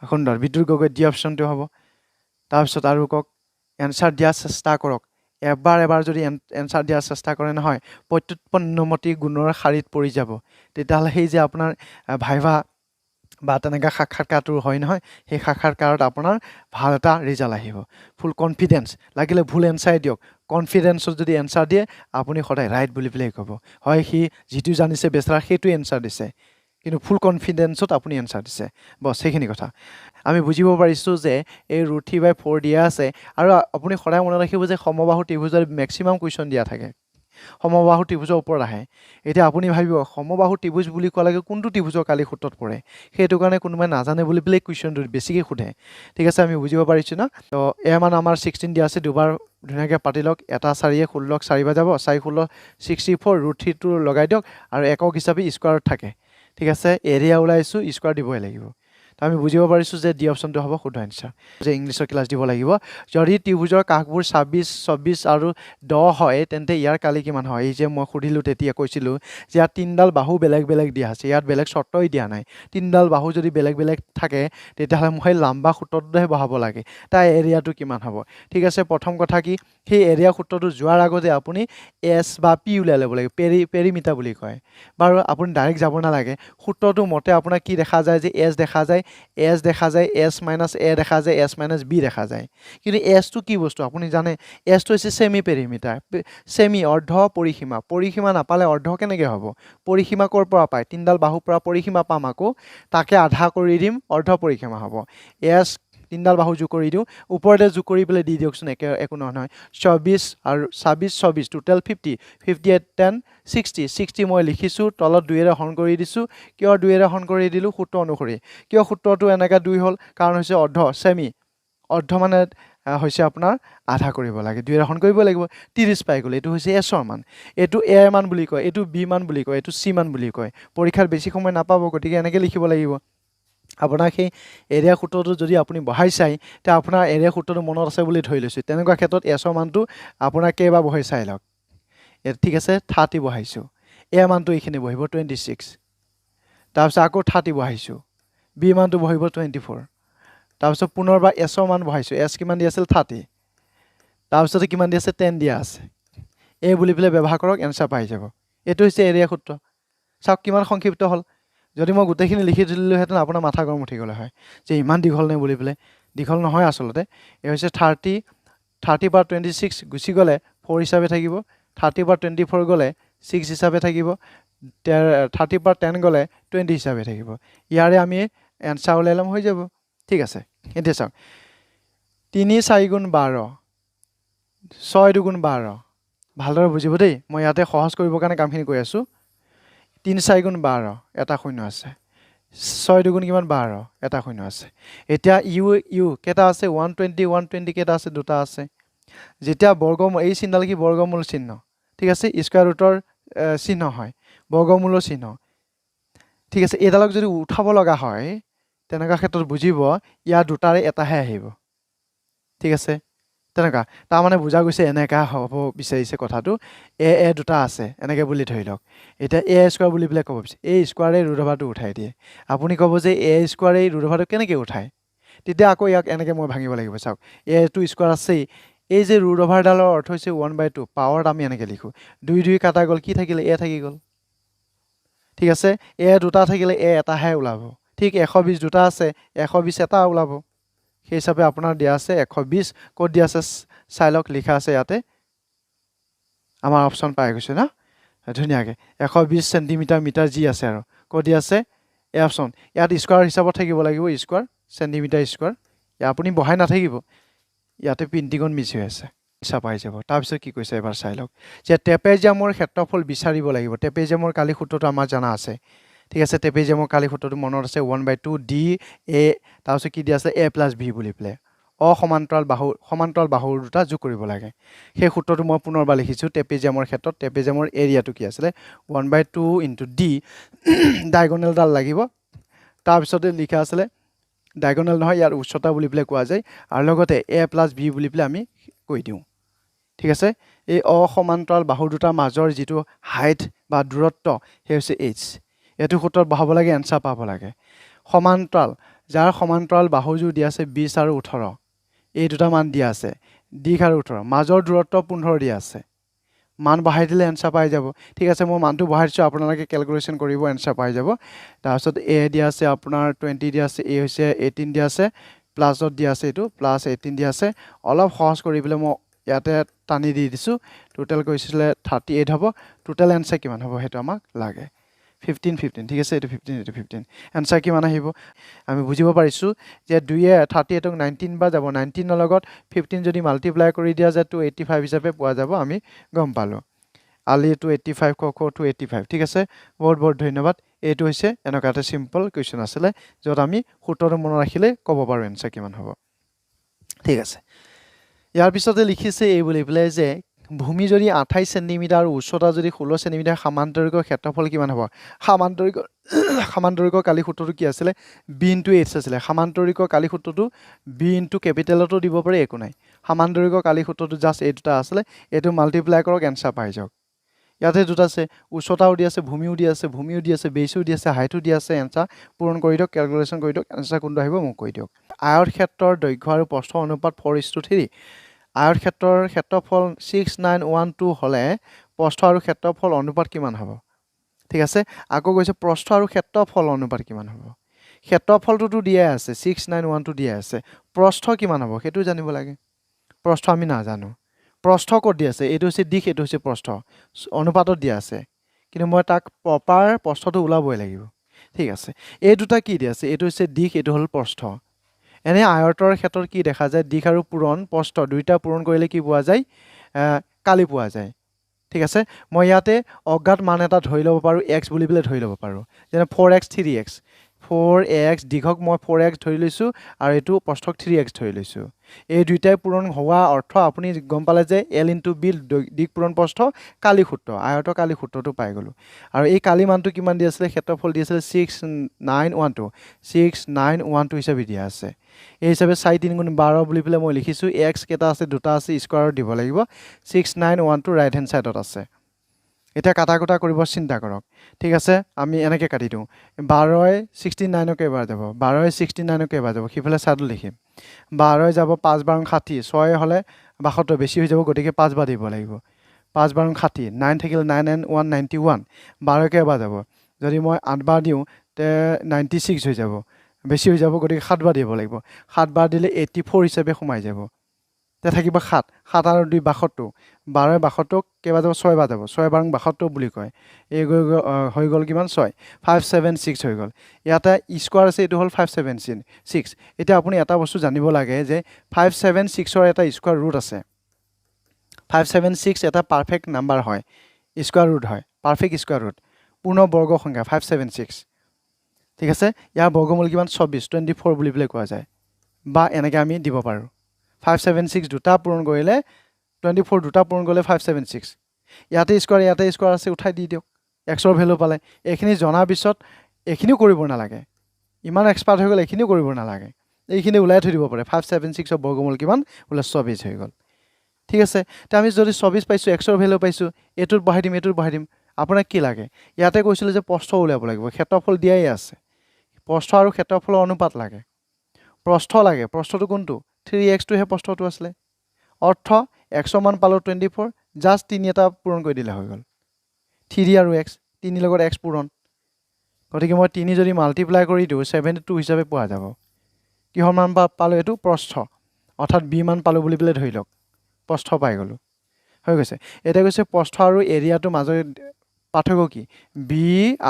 সুন্দৰ বিদ্যুৎ গগৈ ডি অপশ্যনটো হ'ব তাৰপিছত আৰু কওক এনসাৰ দিয়াৰ চেষ্টা কৰক এবাৰ যদি এনসাৰ দিয়াৰ চেষ্টা কৰে নহয় প্ৰত্যুৎপন্নমতি গুণৰ শাৰীত পৰি যাব তেতিয়াহ'লে সেই যে আপোনাৰ ভাইভা বা তেনেকৈ সাক্ষাৎকাৰটো হয় নহয় সেই সাক্ষাৎকাৰত আপোনাৰ ভাল এটা ৰিজাল্ট আহিব ফুল কনফিডেন্স লাগিলে ভুল এনসাৰ দিয়ক কনফিডেন্সত যদি এনসাৰ দিয়ে আপুনি সদায় ৰাইট বুলি ক'ব হয় সি যিটো জানিছে বেচেৰা সেইটো এনসাৰ দিছে কিন্তু ফুল কনফিডেন্সত আপুনি এনসাৰ দিছে বস সেইখিনি কথা আমি বুজিব পাৰিছোঁ যে এই √3/4 দিয়া আছে আৰু আপুনি সদায় মনত ৰাখিব যে সমবাহু ত্ৰিভুজৰ মেক্সিমাম কুৱেশ্যন দিয়া থাকে সমবাহু ত্ৰিভুজৰ ওপৰত আহে এতিয়া আপুনি ভাবিব সমবাহু ত্ৰিভুজ বুলি ক'লে কোনটো ত্ৰিভুজৰ কালি সূত্ৰত পৰে সেইটো কাৰণে কোনোবাই নাজানে বুলি কুৱেশ্যনটো বেছিকৈ সোধে ঠিক আছে আমি বুজিব পাৰিছোঁ না তো এ মান আমাৰ 16 দিয়া আছে দুবাৰ ধুনীয়াকৈ পাতি লওক এটা 4 16 4 যাব 4 16 64 √3টো লগাই দিয়ক আৰু একক হিচাপে স্কোৱাৰত থাকে ঠিক আছে এৰিয়া ওলাইছোঁ স্কোৱাৰ দিবই লাগিব তো আমি বুজিব পাৰিছোঁ যে ডি অপশ্যনটো হ'ব শুদ্ধ এনসাৰ যে ইংলিছৰ ক্লাছ দিব লাগিব যদি ত্ৰিভুজৰ কাষবোৰ 26 24 আৰু 10 হয় তেন্তে ইয়াৰ কালি কিমান হয় এই যে মই সুধিলোঁ তেতিয়া কৈছিলোঁ যে ইয়াত তিনিডাল বাহু বেলেগ বেলেগ দিয়া আছে ইয়াত বেলেগ চৰ্তই দিয়া নাই তিনিডাল বাহু যদি বেলেগ বেলেগ থাকে তেতিয়াহ'লে মই লাম্বা সূত্ৰটোহে বহাব লাগে তাৰ এৰিয়াটো কিমান হ'ব ঠিক আছে প্ৰথম কথা কি সেই এৰিয়া সূত্ৰটো যোৱাৰ আগতে আপুনি এছ বা পি উলিয়াই ল'ব লাগে পেৰিমিটাৰ বুলি কয় বাৰু আপুনি ডাইৰেক্ট যাব নালাগে সূত্ৰটো মতে আপোনাৰ কি দেখা যায় যে এছ দেখা যায় এছ দেখা যায় এছ মাইনাছ এ দেখা যায় এছ মাইনাছ বি দেখা যায় কিন্তু এছটো কি বস্তু আপুনি জানে এছটো হৈছে ছেমি পেৰিমিটাৰ ছেমি অৰ্ধ পৰিসীমা নাপালে অৰ্ধ কেনেকৈ হ'ব পৰিসীমা ক'ৰ পৰা পায় তিনিডাল বাহুৰ পৰা পৰিসীমা পাম আকৌ তাকে আধা কৰি দিম অৰ্ধ পৰিসীমা হ'ব এছ তিনিডাল বাহু যোগ কৰি দিওঁ ওপৰতে যোগ কৰি পেলাই দি দিয়কচোন একো নহয় 24 আৰু 26 টোটেল 50 58 10 60 মই লিখিছোঁ তলত 2ৰে হৰণ কৰি দিছোঁ কিয় 2ৰে হৰণ কৰি দিলোঁ সূত্ৰ অনুসৰি কিয় সূত্ৰটো এনেকৈ 2 হ'ল কাৰণ হৈছে অৰ্ধ ছেমি অৰ্ধ মানে হৈছে আপোনাৰ আধা কৰিব লাগে 2ৰে হৰণ কৰিব লাগিব 30 পাই গ'ল এইটো হৈছে এছৰ মান এইটো এ মান বুলি কয় এইটো বি মান বুলি কয় এইটো চি মান বুলি কয় পৰীক্ষাত বেছি সময় নাপাব গতিকে এনেকৈ লিখিব লাগিব আপোনাৰ সেই এৰিয়া সূত্ৰটো যদি আপুনি বহাই চাই তে আপোনাৰ এৰিয়া সূত্ৰটো মনত আছে বুলি ধৰি লৈছোঁ তেনেকুৱা ক্ষেত্ৰত এছৰ মানটো আপোনাৰ কেইবাৰ বহাই চাই লওক ঠিক আছে 30 বহাইছোঁ এ মানটো এইখিনি বহিব 26 তাৰপিছত আকৌ 30 বহাইছোঁ বি মানটো বহিব 24 তাৰপিছত পুনৰবাৰ এছৰ মান বহাইছোঁ এছ কিমান দিয়া আছিল 30 তাৰপিছতে কিমান দিয়া আছে 10 দিয়া আছে এই বুলি ব্যৱহাৰ কৰক এনসাৰ পাই যাব এইটো হৈছে এৰিয়া সূত্ৰ চাওক কিমান সংক্ষিপ্ত হ'ল যদি মই গোটেইখিনি লিখি দিলোহেঁতেন আপোনাৰ মাথা গৰম উঠি গ'লে হয় যে ইমান দীঘল নে বুলি দীঘল নহয় আচলতে এই হৈছে 30 পৰা 26 গুচি গ'লে 4 হিচাপে থাকিব 30 পৰা 24 গ'লে 6 হিচাপে থাকিব 30 পৰা 10 গ'লে 20 হিচাপে থাকিব ইয়াৰে আমি এনসাৰ ওলাই ল'ম হৈ যাব ঠিক আছে এতিয়া চাওক 3 4 গুণ 12 6 2 গুণ 12 ভালদৰে বুজিব দেই মই ইয়াতে সহজ কৰিবৰ কাৰণে কামখিনি কৈ আছোঁ 3 4 গুণ 12 এটা শূন্য আছে 6 2 গুণ কিমান 12 এটা শূন্য আছে এতিয়া ইউ কেইটা আছে 120 কেইটা আছে দুটা আছে যেতিয়া বৰ্গমূল এই চিহ্নডাল কি বৰ্গমূল চিহ্ন ঠিক আছে স্কয়াৰ ৰুটৰ চিহ্ন হয় বৰ্গমূলৰ চিহ্ন ঠিক আছে এইডালক যদি উঠাব লগা হয় তেনেকুৱা ক্ষেত্ৰত বুজিব ইয়াৰ দুটাৰে এটাহে আহিব ঠিক আছে তেনেকুৱা তাৰমানে বুজা গৈছে এনেকা হ'ব বিচাৰিছে কথাটো এ দুটা আছে এনেকে বুলি ধৰি লওক এতিয়া এ স্কোৱাৰ বুলি পেলাই ক'ব বিচাৰিছে এই স্কোৱাৰে ৰুট অভাৰটো উঠাই দিয়ে আপুনি ক'ব যে এ স্কোৱাৰে ৰুট অভাৰটো কেনেকৈ উঠায় তেতিয়া আকৌ ইয়াক এনেকৈ মই ভাঙিব লাগিব চাওক এটো স্কোৱাৰ আছেই এই যে ৰুট অভাৰডালৰ অৰ্থ হৈছে 1/2 পাৱাৰত আমি এনেকৈ লিখোঁ 2 কাটা গ'ল কি থাকিলে এ থাকি গ'ল ঠিক আছে এ দুটা থাকিলে এ এটাহে ওলাব ঠিক 120 দুটা আছে 120 এটা ওলাব সেই হিচাপে আপোনাৰ দিয়া আছে 120 ক'ত দিয়া আছে চাই লওক লিখা আছে ইয়াতে আমাৰ অপশ্যন পাই গৈছে না ধুনীয়াকৈ 120 চেণ্টিমিটাৰ মিটাৰ যি আছে আৰু ক'ত দিয়া আছে এই অপশ্যন ইয়াত স্কোৱাৰ হিচাপত থাকিব লাগিব স্কোৱাৰ চেণ্টিমিটাৰ স্কোৱাৰ আপুনি বহাই নাথাকিব ইয়াতে প্ৰিণ্টিঙত মিছ হৈ আছে হিচাপ পাই যাব তাৰপিছত কি কৈছে এবাৰ চাই লওক যে ট্ৰেপেজিয়ামৰ ক্ষেত্ৰফল বিচাৰিব লাগিব ট্ৰেপেজিয়ামৰ কালি সূত্ৰটো আমাৰ জনা আছে ঠিক আছে ট্ৰেপেজিয়ামৰ কালি সূত্ৰটো মনত আছে 1/2 ডি এ তাৰপিছত কি দিয়া আছে এ প্লাছ ভি বুলি পেলাই সমান্তৰাল বাহুৰ দুটা যোগ কৰিব লাগে সেই সূত্ৰটো মই পুনৰবাৰ লিখিছোঁ ট্ৰেপেজিয়ামৰ ক্ষেত্ৰত ট্ৰেপেজিয়ামৰ এৰিয়াটো কি আছিলে 1/2 ইনটু ডি ডায়গনেলডাল লাগিব তাৰপিছতে লিখা আছিলে ডায়গনেল নহয় ইয়াৰ উচ্চতা বুলি পেলাই কোৱা যায় আৰু লগতে এ প্লাছ ভি বুলি পেলাই আমি কৈ দিওঁ ঠিক আছে এই অসমান্তৰাল বাহুৰ দুটাৰ মাজৰ যিটো হাইট বা দূৰত্ব সেই হৈছে এইচ এইটো সূত্ৰত বহাব লাগে এনচাৰ পাব লাগে সমান্তৰাল যাৰ সমান্তৰাল বাহুযোৰ দিয়া আছে 20 আৰু 18 এই দুটা মান দিয়া আছে দিশ আৰু 18 মাজৰ দূৰত্ব 15 দিয়া আছে মান বহাই দিলে এনচাৰ পাই যাব ঠিক আছে মই মানটো বহাই দিছোঁ আপোনালোকে কেলকুলেশ্যন কৰিব এনচাৰ পাই যাব তাৰপিছত এ দিয়া আছে আপোনাৰ 20 দিয়া আছে এ হৈছে 18 দিয়া আছে প্লাছত দিয়া আছে এইটো প্লাছ 18 দিয়া আছে অলপ সহজ কৰি পেলাই মই ইয়াতে টানি দি দিছোঁ টোটেল কৈছিলে 38 হ'ব টোটেল এনচাৰ কিমান হ'ব সেইটো আমাক লাগে 15 ঠিক আছে এইটো 15 এইটো 15 এনচাৰ কিমান আহিব আমি বুজিব পাৰিছোঁ যে 2য়ে 38ক 19 বা যাব 19ৰ লগত 15 যদি মাল্টিপ্লাই কৰি দিয়া যায় 285 হিচাপে পোৱা যাব আমি গম পালোঁ আলি 285 ক 285 ঠিক আছে বহুত বহুত ধন্যবাদ এইটো হৈছে এনেকুৱা এটা চিম্পল কুৱেশ্যন আছিলে য'ত আমি সূত্ৰটো মনত ৰাখিলে ক'ব পাৰোঁ এনচাৰ কিমান হ'ব ঠিক আছে ইয়াৰ পিছতে লিখিছে এই বুলি পেলাই যে ভূমি যদি 28 চেণ্টিমিটাৰ আৰু উচ্চতা যদি 16 চেণ্টিমিটাৰ সামান্তৰিকৰ ক্ষেত্ৰফল কিমান হ'ব সামান্তৰিকৰ কালি সূত্ৰটো কি আছিলে বি ইনটু এইচ আছিলে সামান্তৰিকৰ কালি সূত্ৰটো বি ইনটু কেপিটেলতো দিব পাৰে একো নাই সামান্তৰিকৰ কালি সূত্ৰটো জাষ্ট এই দুটা আছিলে এইটো মাল্টিপ্লাই কৰক এনচাৰ পাই যাওক ইয়াতে দুটা আছে উচ্চতাও দি আছে ভূমিও দি আছে বেইছো দি আছে হাইটো দি আছে এনচাৰ পূৰণ কৰি দিয়ক কেলকুলেশ্যন কৰি দিয়ক এনচাৰ কোনটো আহিব মোক কৈ দিয়ক আয়ত ক্ষেত্ৰৰ দৈৰ্ঘ্য আৰু প্ৰস্থ অনুপাত 4:3 আয়ত ক্ষেত্ৰৰ ক্ষেত্ৰফল 6912 হ'লে প্ৰস্থ আৰু ক্ষেত্ৰফল অনুপাত কিমান হ'ব ঠিক আছে আকৌ কৈছে প্ৰস্থ আৰু ক্ষেত্ৰফল অনুপাত কিমান হ'ব ক্ষেত্ৰফলটোতো দিয়াই আছে 6912 দিয়াই আছে প্ৰস্থ কিমান হ'ব সেইটো জানিব লাগে প্ৰস্থ আমি নাজানো প্ৰস্থ ক'ত দিয়া আছে এইটো হৈছে দিশ এইটো হৈছে প্ৰস্থ অনুপাতত দিয়া আছে কিন্তু মই তাক প্ৰপাৰ প্ৰস্থটো ওলাবই লাগিব ঠিক আছে এই দুটা কি দিয়া আছে এইটো হৈছে দিশ এইটো হ'ল প্ৰস্থ এনে আয়তৰ ক্ষেত্ৰত কি দেখা যায় দিশ আৰু পূৰণ প্ৰস্থ দুইটা পূৰণ কৰিলে কি পোৱা যায় কালি পোৱা যায় ঠিক আছে মই ইয়াতে অজ্ঞাত মান এটা ধৰি ল'ব পাৰোঁ x বুলি পেলাই ধৰি ল'ব পাৰোঁ যেনে 4x 3x 4x দীঘক মই 4x ধৰি লৈছোঁ আৰু এইটো প্ৰস্থক 3x ধৰি লৈছোঁ এই দুইটাই পূৰণ হোৱা অৰ্থ আপুনি গম পালে যে l ইনটু বি দিশ পূৰণ প্ৰস্থ কালি সূত্ৰ আয়তৰ কালি সূত্ৰটো পাই গ'লোঁ আৰু এই কালি মানটো কিমান দি আছিলে ক্ষেত্ৰফল দি আছিলে 6912 হিচাপে দিয়া আছে এই হিচাপে 4 3 12 বুলি পেলাই মই লিখিছোঁ x কেইটা আছে দুটা আছে স্কোৱাৰত দিব লাগিব 6912 ৰাইট হেণ্ড ছাইডত আছে এতিয়া কাটা কুটা কৰিব চিন্তা কৰক ঠিক আছে আমি এনেকৈ কাটি দিওঁ 12য়ে 69ক এবাৰ যাব 12য়ে 69ক এবাৰ যাব সিফালে ছাইডত লিখিম 12য়ে যাব 5 12 60 6 হ'লে 72 বেছি হৈ যাব গতিকে 5 বাৰ দিব লাগিব 5 12 60 9 থাকিলে 9 and 1 91 12কে এবাৰ যাব যদি মই 8 বাৰ দিওঁ তে 96 হৈ যাব বেছি হৈ যাব গতিকে 7 বাৰ দিব লাগিব 7 বাৰ দিলে 84 হিচাপে সোমাই যাব তে থাকিব 7 7 আৰু 2 72 12 72 কেইবাৰ যাব 6 বাৰ যাব 6 বাৰ 72 বুলি কয় এই হৈ গ'ল কিমান 6 576 হৈ গ'ল ইয়াতে স্কোৱাৰ আছে এইটো হ'ল 576 এতিয়া আপুনি এটা বস্তু জানিব লাগে যে 576ৰ এটা স্কোৱাৰ ৰুট আছে 576 এটা পাৰফেক্ট নাম্বাৰ হয় স্কোৱাৰ ৰুট হয় পাৰফেক্ট স্কোৱাৰ ৰুট পূৰ্ণ বৰ্গ সংখ্যা 576 ঠিক আছে ইয়াৰ বৰ্গমূল কিমান 24 বুলি পেলাই কোৱা যায় বা এনেকৈ আমি দিব পাৰোঁ 576 দুটা পূৰণ কৰিলে 24 দুটা পূৰণ কৰিলে 576 ইয়াতে স্কোৱাৰ আছে উঠাই দি দিয়ক xৰ ভেলু পালে এইখিনি জনাৰ পিছত এইখিনিও কৰিব নালাগে ইমান এক্সপাৰ্ট হৈ গ'ল এইখিনিও কৰিব নালাগে এইখিনি ওলাই থৈ দিব পাৰে 576 ৰ বৰ্গমূল কিমান বোলে 24 হৈ গ'ল ঠিক আছে তে আমি যদি 24 পাইছো x ৰ ভ্যালু পাইছো এটোত বহাই দিম আপোনাক কি লাগে ইয়াতে কৈছিল যে প্ৰস্থ উলিয়াব লাগিব ক্ষেত্ৰফল দিয়াই আছে প্ৰস্থ আৰু ক্ষেত্ৰফলৰ অনুপাত লাগে প্ৰস্থ লাগে প্ৰস্থটো কোনটো 3x টো হে প্ৰস্থটো আছিল অৰ্থ x ৰ মান পালো 24 জাস্ট 3 এটা পূৰণ কৰি দিলে হৈ গ'ল 3 আৰু x 3 লগত x পূৰণ গতিকে মই 3 যদি মাল্টিপ্লাই কৰি দিও 72 হিচাপে পোৱা যাব কিহৰ মান পালো এটো প্ৰস্থ অৰ্থাৎ b মান পালো বুলি পেলে ধৰি লওক প্ৰস্থ পাই গলো হৈ গৈছে এটা কৈছে প্ৰস্থ আৰু এৰিয়াটো মাজৰ পাৰ্থক্য কি b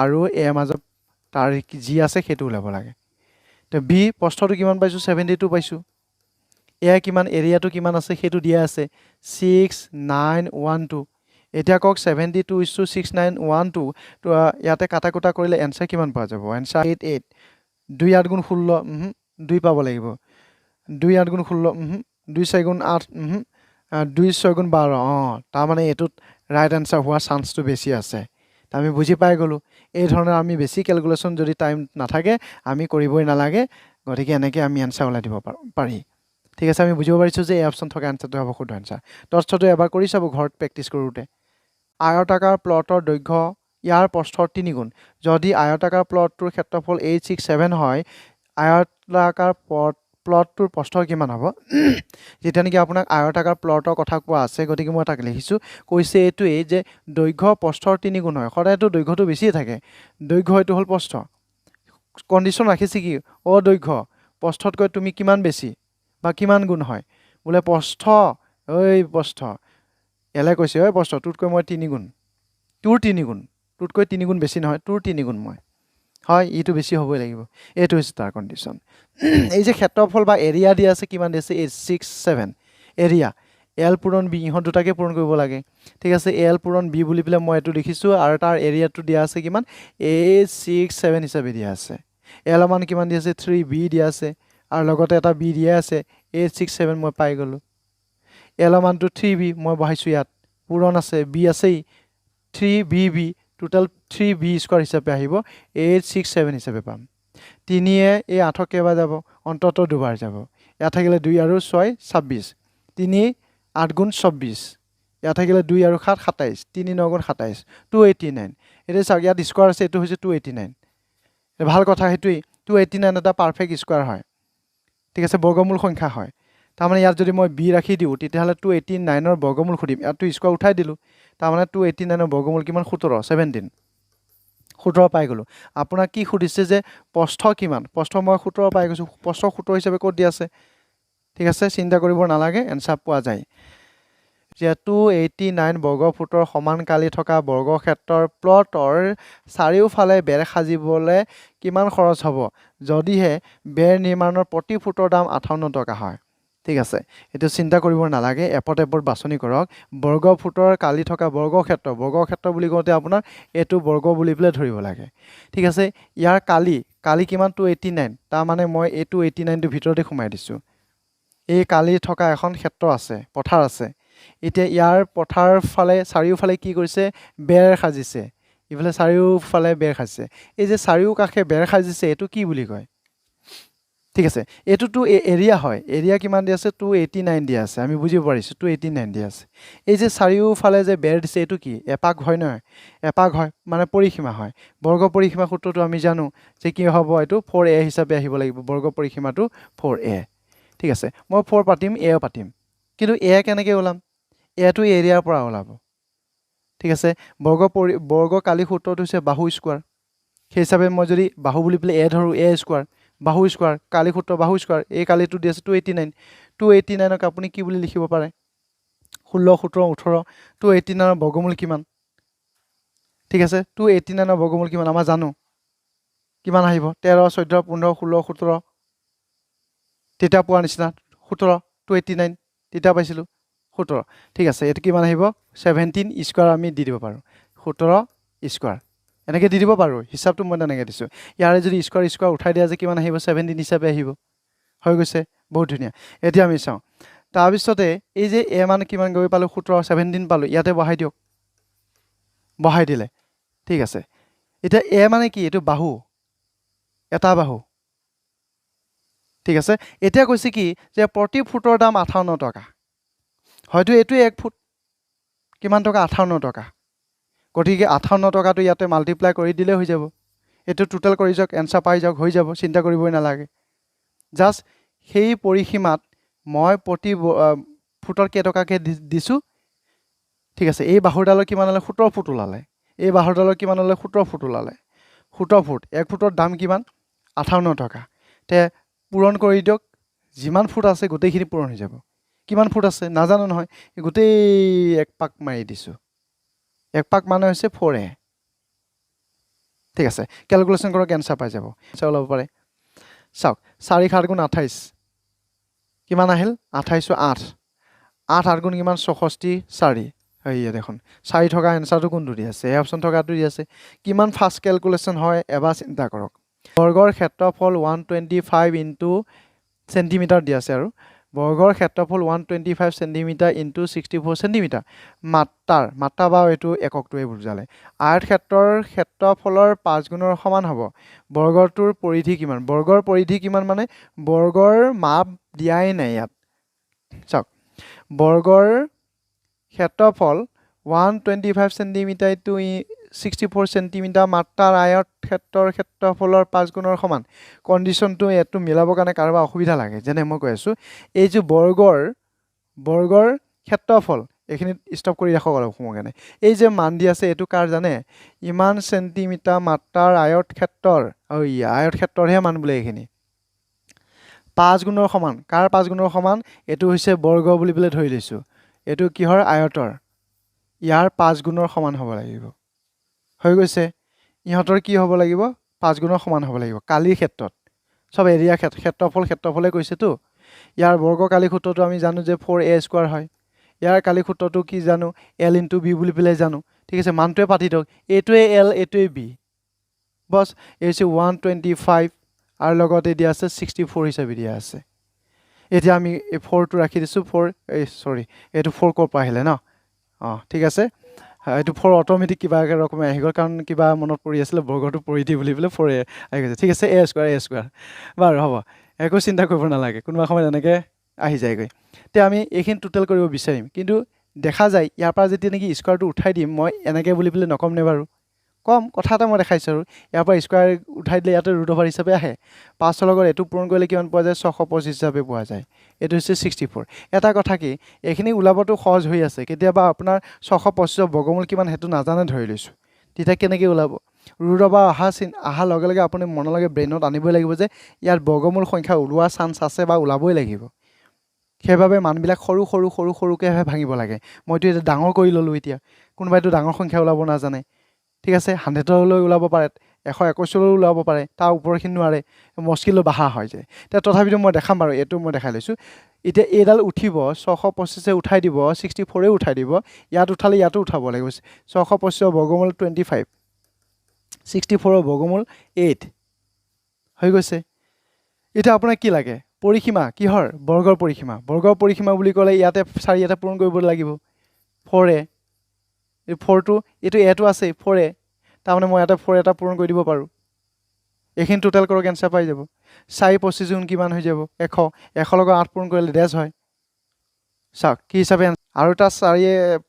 আৰু a মাজৰ তাৰ যি আছে সেইটো ওলাব লাগে তো b প্ৰস্থটো কিমান পাইছো 72 পাইছো a কিমান এৰিয়াটো কিমান আছে সেইটো দিয়া আছে 6912 এতিয়া কক 72:6912 তো ইয়াতে কাটা কুটা কৰিলে এনসাৰ কিমান পোৱা যাব এনসাৰ 88 2 8 গুণ 16 2 পাব লাগিব 2 8 গুণ 16 2 4 গুণ 8 2 6 গুণ 12 তাৰ মানে এটোত ৰাইট আনসাৰ হোৱা চান্সটো বেছি আছে আমি বুজি পাই গলো এই ধৰণৰ আমি বেছি ক্যালকুলেশন যদি টাইম নাথাকে আমি কৰিবই নালাগে গতিকে এনেকৈ আমি আনসাৰ ওলাই দিব পাৰি ঠিক আছে আমি বুজিব পাৰিছো যে এই অপচন থকা আনসাৰটো হ'ব শুদ্ধ আনসাৰ তথ্যটো এবাৰ কৰি চাব ঘৰত প্ৰেক্টিস কৰোতে আয়তাকাৰ প্লটৰ দৈৰ্ঘ্য ইয়াৰ প্ৰস্থৰ 3 গুণ যদি আয়তাকাৰ প্লটটোৰ ক্ষেত্ৰফল 867 হয় আয়তাকাৰ প্লটটোৰ প্ৰস্থ কিমান হ'ব যেটা নেকি আপোনাক আয়তাকাৰ প্লটৰ কথা কোৱা আছে গতিকে মই তাক লিখিছো কৈছে এটোই যে দৈৰ্ঘ্য প্ৰস্থৰ 3 গুণ হয় সদায়টো দৈৰ্ঘ্যটো বেছি থাকে দৈৰ্ঘ্য এটো হল প্ৰস্থ কন্ডিশন ৰাখিছে কি ও দৈৰ্ঘ্য প্ৰস্থতকৈ তুমি কিমান বেছি বা কিমান গুণ হয় বোলে প্ৰস্থ ওই প্ৰস্থ এলে কৈছে ওই প্ৰস্থ টুটকৈ মই 3 গুণ তোৰ 3 গুণ টুটকৈ 3 গুণ বেছি নহয় তোৰ 3 গুণ মই হয় ইটো বেছি হ'বই লাগিব এটো হৈছে তাৰ কন্ডিশন এই যে ক্ষেত্ৰফল বা এৰিয়া দিয়া আছে কিমান দিছে 867 এৰিয়া l পূৰণ b ইহত দুটাকে পূৰণ কৰিব লাগে ঠিক আছে l পূৰণ b বুলি পেলে মই এটো লিখিছো আৰু তাৰ এৰিয়াটো দিয়া আছে কিমান 867 হিচাপে দিয়া আছে l মান কিমান দিয়া আছে 3b দিয়া আছে আৰু লগতে এটা b দিয়া আছে 867 মই পাই গলো l মানটো 3b মই বহাইছো ইয়াত পূৰণ আছে b আছেই 3bb টোটাল 3b স্কয়ার হিচাপে আহিব 867 হিচাপে পাম 3 এ এই 8 কেবা যাব অন্তত দুবাৰ যাব ইয়া থাকিলে 2 আৰু 6 26 3 8 গুণ 26 ইয়া থাকিলে 2 আৰু 7 27 3 9 গুণ 27 289 এটা চাওক ইয়াত স্কয়ার আছে এটো হৈছে 289 এটা ভাল কথা হেতুই 289 এটা পারফেক্ট স্কয়ার হয় ঠিক আছে বর্গমূল সংখ্যা হয় তাৰ মানে ইয়াত যদি মই b ৰাখি দিও তেতিয়াহলে 289 ৰ বৰ্গমূল খুদিম ইয়াত স্কয়াৰ উঠাই দিলো তাৰ মানে 289 ৰ বৰ্গমূল কিমান 17 17 পাই গলো আপোনাক কি খুদিছে যে প্ৰস্থ কিমান প্ৰস্থ মই 17 পাই গৈছো প্ৰস্থ 17 হিচাপে ক'ত দি আছে ঠিক আছে চিন্তা কৰিব নালাগে এনসাৰ পোৱা যায় যে 289 বৰ্গ ফুটৰ সমান কালি থকা বৰ্গক্ষেত্ৰৰ প্লটৰ চাৰিওফালে বেৰ সাজিবলৈ কিমান খৰচ হ'ব যদিহে বেৰ নিৰ্মাণৰ প্ৰতি ফুটৰ দাম 58 টকা হয় ঠিক আছে এটো চিন্তা কৰিব নালাগে এপট বাছনি কৰক বৰ্গ ফুটৰ কালি থকা বৰ্গক্ষেত্ৰ বুলি কওঁতে আপোনাৰ এটো বৰ্গ বুলি পেলে ধৰিব লাগে ঠিক আছে ইয়াৰ কালি কিমান 289 তাৰ মানে মই এটো 89 টো ভিতৰতে সোমাই দিছো এই কালি থকা এখন ক্ষেত্ৰ আছে পথাৰ আছে এতিয়া ইয়াৰ পথাৰ ফালে চাৰিওফালে কি কৰিছে বেৰ সাজিছে ইফালে চাৰিওফালে বেৰ সাজিছে এই যে চাৰিও কাষে বেৰ সাজিছে এটো কি বুলি কয় ঠিক আছে এটো টু এৰিয়া হয় এৰিয়া কিমান দি আছে 289 দি আছে আমি বুজি পাৰিছো 289 দি আছে এই যে চাৰিওফালে যে বেৰ দিছে এটো কি এপাক হয় নহয় এপাক হয় মানে পৰিসীমা হয় বৰ্গ পৰিসীমা সূত্ৰটো আমি জানো যে কি হ'ব এটো 4a হিচাপে আহিব লাগিব বৰ্গ পৰিসীমাটো 4a ঠিক আছে মই 4 পাতিম a পাতিম কিন্তু a কেনেকৈ ওলাম a টো এৰিয়াৰ পৰা ওলাব ঠিক আছে বৰ্গ কালি সূত্ৰটো হৈছে বাহু স্কয়াৰ সেই হিচাপে মই যদি বাহু বুলি পেলে a ধৰো a স্কয়াৰ বাহু স্কয়াৰ কালি সূত্ৰ বাহু স্কয়াৰ এই কালিটো দি আছে 289 ক আপুনি কি বুলি লিখিব পাৰে 16 17 18 289 ৰ বৰ্গমূল কিমান ঠিক আছে 289 ৰ বৰ্গমূল কিমান আমাৰ জানো কিমান আহিব 13 14 15 16 17 তেটা পোৱা নিচিনা 17 289 তেটা পাইছিলো 17 ঠিক আছে এটো কিমান আহিব 17 স্কয়াৰ আমি দি দিব পাৰো 17 স্কয়াৰ এনেকৈ দি দিব পাৰো হিসাবটো মই এনেকৈ দিছো ইয়াৰে যদি স্কয়াৰ উঠাই দিয়া যে কিমান আহিব 17 হিচাপে আহিব হৈ গৈছে বহুত ধুনিয়া এতিয়া আমি চাও তাৰ পিছতে এই যে a মান কিমান গৈ পালো 17 17 পালো ইয়াতে বহাই দিওক বহাই দিলে ঠিক আছে এটা a মানে কি এটো বাহু এটা বাহু ঠিক আছে এতিয়া কৈছে কি যে প্ৰতি ফুটৰ দাম 58 টকা হয়তো এইটো 1 ফুট কিমান টকা 58 টকা গতিকে 58 টকাটো ইয়াতে মাল্টিপ্লাই কৰি দিলে হৈ যাব এটো টোটাল কৰি যাওক এনসাৰ পাই যাওক হৈ যাব চিন্তা কৰিবই নালাগে জাস্ট সেই পৰিসীমাত মই প্ৰতি ফুটৰ কেই টকাকে দিছো ঠিক আছে এই বাহুৰডালৰ কিমান হলে 17 ফুট ওলালে এই বাহুৰডালৰ কিমান হলে 17 ফুট ওলালে 17 ফুট 1 ফুটৰ দাম কিমান 58 টকা তে পূৰণ কৰি দিওক যিমান ফুট আছে গোটেইখিনি পূৰণ হৈ যাব কিমান ফুট আছে নাজানো নহয় গোটেই এক পাক মাৰি দিছো এক পাক মানে হৈছে 4a ঠিক আছে ক্যালকুলেশন কৰক এনসাৰ পাই যাব চাও লব পাৰে চাওক 4 7 গুণ 28 কিমান আহিল 28 8 8 8 গুণ কিমান 64 4 এইয়া দেখোন 4 থকা এনসাৰটো কোনটো দি আছে এই অপচন থকাটো দি আছে কিমান ফাষ্ট ক্যালকুলেশন হয় এবাৰ চিন্তা কৰক বৰ্গৰ ক্ষেত্ৰফল 125 ইনটু সেন্টিমিটাৰ দি আছে আৰু বৰ্গৰ ক্ষেত্ৰফল 125 সেন্টিমিটাৰ ইনটু 64 সেন্টিমিটাৰ মাত্ৰা বা এটো এককটোৱে বুজালে আয়ত ক্ষেত্ৰফলৰ 5 গুণৰ সমান হ'ব বৰ্গটোৰ পৰিধি কিমান মানে বৰ্গৰ মাপ দিয়াই নাই ইয়াত চাওক বৰ্গৰ ক্ষেত্ৰফল 125 সেন্টিমিটাৰ টু 64 সেন্টিমিটাৰ মাত্ৰাৰ আয়ত ক্ষেত্ৰফলৰ 5 গুণৰ সমান কন্ডিশনটো এটো মিলাবৰ কাৰণে কাৰবা অসুবিধা লাগে যেনে মই কৈ আছো এই যে বৰ্গৰ ক্ষেত্ৰফল এখিনি ষ্টপ কৰি ৰাখক অলপ সময় কাৰণে এই যে মান দি আছে এটো কাৰ জানে ইমান সেন্টিমিটাৰ মাত্ৰাৰ আয়ত ক্ষেত্ৰৰহে মান বুলে এখিনি 5 গুণৰ সমান কাৰ 5 গুণৰ সমান এটো হৈছে বৰ্গ বুলি বলে ধৰি লৈছো এটো কিহৰ আয়তৰ ইয়াৰ 5 গুণৰ সমান হ'ব লাগিব হৈ গৈছে ইহতৰ কি হ'ব লাগিব 5 গুণৰ সমান হ'ব লাগিব কালিৰ ক্ষেত্ৰত সব এৰিয়া ক্ষেত্ৰফলে কৈছে তো ইয়াৰ বৰ্গ কালি সূত্ৰটো আমি জানো যে 4a² হয় ইয়াৰ কালি সূত্ৰটো কি জানো l * b বুলি পেলে জানো ঠিক আছে মানটোৱে পাতি দিওক এটোৱে l এটোৱে b বস এই হৈছে 125 আৰু লগতে দিয়া আছে 64 হিচাপে দিয়া আছে এতিয়া আমি এই 4 টো ৰাখি দিছো 4 এটো 4 কৰ পৰা আহিলে ন ঠিক আছে এটো 4 অটোমেটিক কিবা ৰকমে আহি গল কাৰণ কিবা মনত পৰি আছিল বৰ্গটো পৰিধি বুলি বলে 4 আহি গৈছে ঠিক আছে a² বাৰু হ'ব একো চিন্তা কৰিব নালাগে কোনবা সময় এনেকে আহি যায়গৈ তে আমি এইখিনি টোটাল কৰিব বিচাৰিম কিন্তু দেখা যায় ইয়াৰ পৰা যেতিয়া নেকি স্কয়াৰটো উঠাই দিম মই এনেকে বুলি বলে নকম নে বাৰু কম কথা এটা মই দেখাইছো আৰু ইয়াৰ পৰা স্কয়াৰ উঠাই দিলে ইয়াতে ৰুট ওভাৰ হিচাপে আহে 5 লগত এটো পূৰণ কৰিলে কিমান পোৱা যায় 625 হিচাপে পোৱা যায় এটো হৈছে 64 এটা কথা কি এখিনি উলাবটো সহজ হৈ আছে কেতিয়াবা আপোনাৰ 625 বৰ্গমূল কিমান হেতু নাজানে ধৰি লৈছো তেতিয়া কেনেকৈ উলাব ৰুট ওভাৰ আহা লগে লগে আপুনি মন লাগে ব্ৰেইনত আনিবই লাগিব যে ইয়াৰ বৰ্গমূল সংখ্যা ওলোৱা চান্স আছে বা উলাবই লাগিব সেইভাবে মানবিলাক সৰুকে ভাঙিব লাগে মইতো এটা ডাঙৰ কৰি ললো এতিয়া কোনবাইতো ডাঙৰ সংখ্যা উলাব নাজানে ঠিক আছে 100 লৈ উলাব পাৰে 121 লৈ উলাব পাৰে তাৰ ওপৰখিনি নোৱাৰে মুস্কিল বাহা হয় যায় তে তথাপিতো মই দেখাম বাৰু এটো মই দেখাই লৈছো এতিয়া এডাল উঠিব 625 এ উঠাই দিব 64 এ উঠাই দিব ইয়াত উঠালে ইয়াতো উঠাব লাগিব 625 বৰ্গমূল 25 64 বৰ্গমূল 8 হৈ গৈছে এটা আপোনাৰ কি লাগে পৰিসীমা কিহৰ বৰ্গৰ পৰিসীমা বুলি ক'লে ইয়াতে 4 এটা পূৰণ কৰিব লাগিব 4a এই 4 টো এটো a টো আছে 4a তাৰমানে মই এটা 4 এটা পূৰণ কৰি দিব পাৰো এখিন টোটাল কৰক এনসাৰ পাই যাব 4 25 গুণ কিমান হৈ যাব 100 লগত 8 পূৰণ কৰিলে ডেছ হয় চাওক কি হিচাপে আৰু এটা 4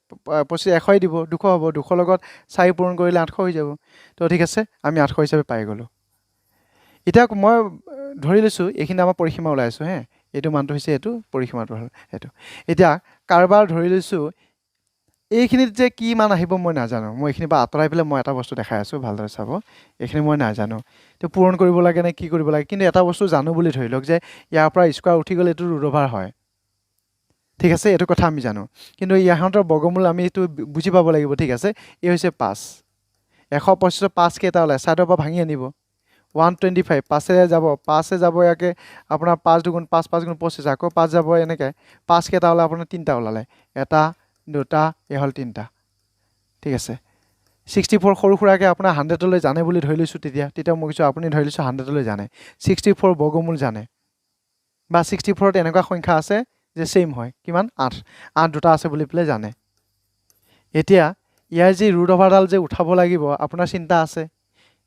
25 100 দিব 200 হ'ব 200 লগত 4 পূৰণ কৰিলে 800 হৈ যাব তো ঠিক আছে আমি 800 হিচাপে পাই গলো এটা মই ধৰি লৈছো এখিনি আমাৰ পৰিসীমা ওলাইছো হে এটো মানটো হৈছে এটো পৰিসীমাটো হল এটো এতিয়া কাৰবাৰ ধৰি লৈছো এইখিনিত যে কি মান আহিব মই নাজানো মই এখিনি বা আতৰাই পেলে মই এটা বস্তু দেখাই আছো ভালদৰে চাব এখিনি মই নাজানো তো পূৰণ কৰিব লাগে নে কি কৰিব লাগে কিন্তু এটা বস্তু জানো বুলি ধৰি লওক যে ইয়াৰ পৰা স্কয়াৰ উঠি গলে এটো ৰুট ওভাৰ হয় ঠিক আছে এটো কথা আমি জানো কিন্তু ইয়াহতৰ বৰ্গমূল আমি এটো বুজি পাব লাগিব ঠিক আছে এই হৈছে 5 125 5 কেটা ওলাই সাইডৰ পৰা ভাঙি আনিব 125 5 এ যাব ইয়াকে আপোনাৰ 5 দুগুণ 5 5 গুণ 25 আকৌ 5 যাব এনেকে 5 কেটা ওলা আপোনাৰ 3টা ওলালে এটা দুটা এ হল 3টা ঠিক আছে 64 সৰু খুৰাকে আপোনাৰ 100 লৈ জানে বুলি ধৰি লৈছো তেতিয়া মই কিছু আপুনি ধৰি লৈছো 100 লৈ জানে 64 বৰ্গমূল জানে বা 64 ত এনেকুৱা সংখ্যা আছে যে সেম হয় কিমান 8 দুটা আছে বুলি প্লে জানে এতিয়া ইয়াৰ যে ৰুট ওভাৰডাল যে উঠাব লাগিব আপোনাৰ চিন্তা আছে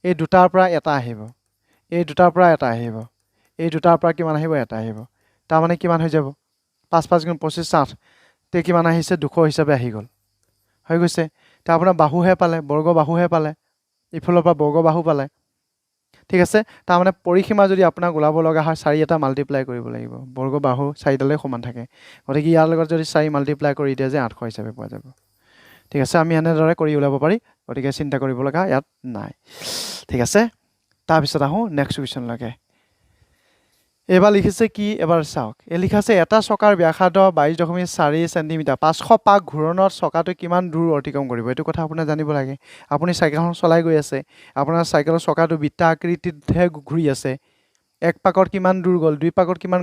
এই দুটাৰ পৰা এটা আহিব এই দুটাৰ পৰা এটা আহিব এই দুটাৰ পৰা কিমান আহিব এটা আহিব তাৰমানে কিমান হৈ যাব 5 5 গুণ 25 60 তে কিমান আহিছে 200 হিচাপে আহি গ'ল হৈ গৈছে তে আপোনাৰ বাহুহে পালে বৰ্গ বাহুহে পালে ইফালৰ পৰা বৰ্গ বাহু পালে ঠিক আছে তাৰমানে পৰিসীমা যদি আপোনাক ওলাব লগা হয় 4 এটা মাল্টিপ্লাই কৰিব লাগিব বৰ্গ বাহু 4ডালে সমান থাকে গতিকে ইয়াৰ লগত যদি 4 মাল্টিপ্লাই কৰি দিয়ে যে 800 হিচাপে পোৱা যাব ঠিক আছে আমি এনেদৰে কৰি ওলাব পাৰি গতিকে চিন্তা কৰিব লগা ইয়াত নাই ঠিক আছে তাৰপিছত আহোঁ নেক্সট কুৱেশ্যনলৈকে এবাৰ লিখিছে কি এবাৰ চাওক এই লিখাছে এটা চকাৰ ব্যাসাৰ্ধ 22.4 সেন্টিমিটাৰ 500 পাক ঘূৰণত চকাটো কিমান দূৰ অতিক্ৰম কৰিব এইটো কথা আপোনাৰ জানিব লাগে আপুনি চাইকেলখন চলাই গৈ আছে আপোনাৰ চাইকেলৰ চকাটো বৃত্ত আকৃতিতহে ঘূৰি আছে এক পাকত কিমান দূৰ গ'ল দুই পাকত কিমান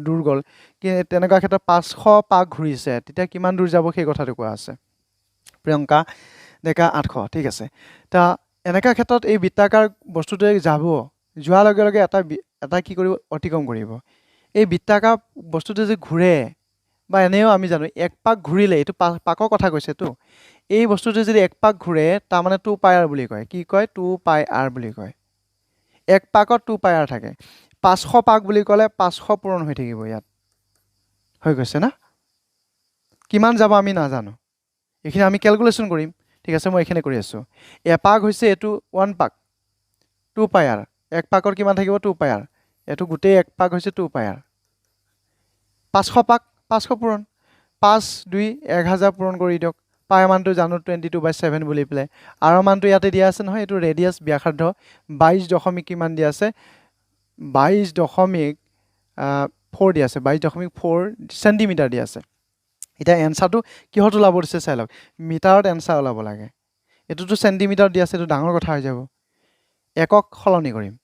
দূৰ গ'ল কি তেনেকুৱা ক্ষেত্ৰত 500 পাক ঘূৰিছে তেতিয়া কিমান দূৰ যাব সেই কথাটো কোৱা আছে প্ৰিয়ংকা ডেকা 800 ঠিক আছে তা এনেকুৱা ক্ষেত্ৰত এই বৃত্তাকাৰ বস্তুটোৱে যাব যোৱাৰ লগে লগে এটা কি কৰিব অতিক্ৰম কৰিব এই বৃত্তাকাৰ বস্তুটো যে ঘূৰে বা এনেও আমি জানো এক পাক ঘূৰিলে এইটো পাকৰ কথা কৈছেতো এই বস্তুটো যদি এক পাক ঘূৰে তাৰমানে 2 পাই r বুলি কয় কি কয় 2 পাই r বুলি কয় এক পাকত 2 পাই r থাকে 500 পাক বুলি ক'লে 500 পূৰণ হৈ থাকিব ইয়াত হৈ গৈছে না কিমান যাব আমি নাজানো এইখিনি আমি ক্যালকুলেশন কৰিম ঠিক আছে মই এখানে কৰি আছো এপাক হৈছে এটো 1 পাক 2 পাই r এক পাকৰ কিমান থাকিব 2 পাই r এটো গুটে এক পাক হৈছে 2 পাই r 500 পাক 500 পূৰণ 5 2 1000 পূৰণ কৰি দিয়ক পাই মানটো জানো 22/7 বুলি প্লে আৰু মানটো ইয়াতে দিয়া আছে নহয় এটো ৰেডিয়াস ব্যাসাৰ্ধ 22 কিমান দিয়া আছে 22.4 দিয়া আছে 22.4 সেন্টিমিটাৰ দিয়া আছে এটা এনসাৰটো কিহত ওলাব দিছে চাই লওক মিটাৰত এনসাৰ ওলাব লাগে এটোটো সেন্টিমিটাৰ দিয়া আছে এটো ডাঙৰ কথা হৈ যাব একক খলনি কৰিম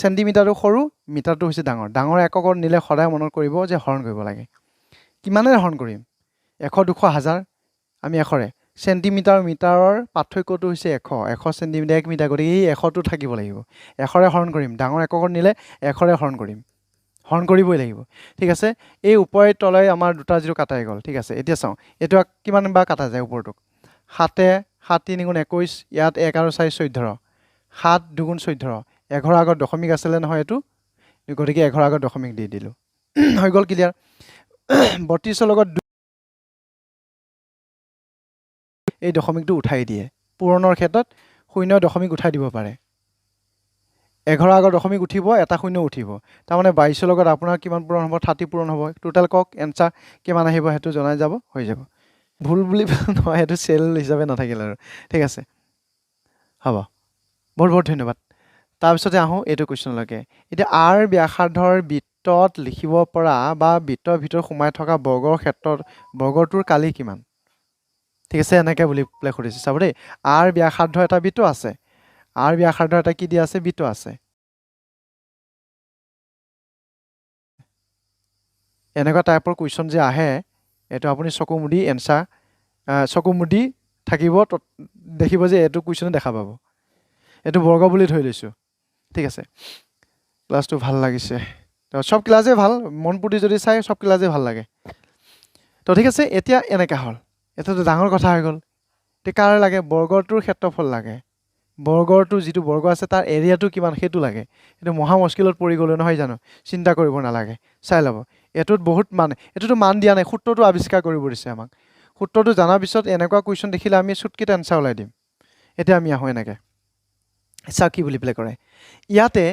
সেন্টিমিটাৰটো সৰু মিটাৰটো হৈছে ডাঙৰ ডাঙৰ এককৰ নিলে সদায় মনত কৰিব যে হৰণ কৰিব লাগে কিমানে হৰণ কৰিম 100 200 1000 আমি এখৰে সেন্টিমিটাৰ মিটাৰৰ পাৰ্থক্যটো হৈছে 100 সেন্টিমিটাৰ 1 মিটাৰ গতিকে এই 100 টো থাকিব লাগিব এখৰে হৰণ কৰিম ডাঙৰ এককৰ নিলে এখৰে হৰণ কৰিম হৰণ কৰিবই লাগিব ঠিক আছে এই ওপৰে তলে আমাৰ দুটা জিৰো কাটাই গল ঠিক আছে এতিয়া চাও এটো কিমান বা কাটা যায় ওপৰটোক 7 7 3 গুণ 21 ইয়াত 1 আৰু 4 14 7 2 গুণ 14 11 আগত দশমিক আছিলে নহয় এটো গতিকে 11 আগত দশমিক দি দিলো হৈ গল ক্লিয়াৰ 32 লগত এই দশমিকটো উঠাই দিয়ে পূৰণৰ ক্ষেত্ৰত শূন্য দশমিক উঠাই দিব পাৰে 11 আগত দশমিক উঠিব এটা শূন্য উঠিব তাৰ মানে 22 লগত আপোনাৰ কিমান পূৰণ হ'ব 30 পূৰণ হ'ব টোটাল কক এনসাৰ কিমান আহিব হেতু জনাই যাব হৈ যাব ভুল বুলি নহয় হেতু সেল হিচাপে নাথাকিল আৰু ঠিক আছে হ'ব বহুত বহুত ধন্যবাদ তাৰ পিছতে আহো এটো কোৱেশ্চনলৈকে এতিয়া r ব্যাসাৰ্ধৰ বৃত্তত লিখিব পৰা বা বৃত্তৰ ভিতৰ সোমাই থকা বৰ্গৰ ক্ষেত্ৰত বৰ্গটোৰ কালি কিমান ঠিক আছে এনেকে বুলি প্লে কৰিছে চাব দেই r ব্যাসাৰ্ধ এটা বৃত্ত আছে r ব্যাসাৰ্ধ এটা কি দিয়া আছে বৃত্ত আছে এনেকুৱা টাইপৰ কোৱেশ্চন যে আহে এটো আপুনি চকু মুদি এনসাৰ চকু মুদি থাকিব দেখিব যে এটো কোৱেশ্চন দেখা পাব এটো বৰ্গ বুলি ধৰি লৈছো ঠিক আছে ক্লাসটো ভাল লাগিছে তো সব ক্লাসে ভাল মনপুটি যদি চাই সব ক্লাসে ভাল লাগে তো ঠিক আছে এতিয়া এনেকা হল এটা তো ডাঙৰ কথা হৈ গল তে কাৰ লাগে বৰ্গটোৰ ক্ষেত্ৰফল লাগে বৰ্গটো যেটো বৰ্গ আছে তাৰ এৰিয়াটো কিমান হেতু লাগে এটো মহা মুশকিলত পৰি গলো নহয় জানো চিন্তা কৰিব নালাগে চাই লব এটোত বহুত মানে এটোটো মান দিয়া নাই সূত্ৰটো আৱিষ্কাৰ কৰিব দিছে আমাক সূত্ৰটো জানাৰ পিছত এনেকুৱা কোৱেশ্চন দেখিলে আমি সুটকিত আনসাৰ ওলাই দিম এতিয়া আমি আহো এনেকে চাও কি বুলি প্লে কৰে ইয়াতে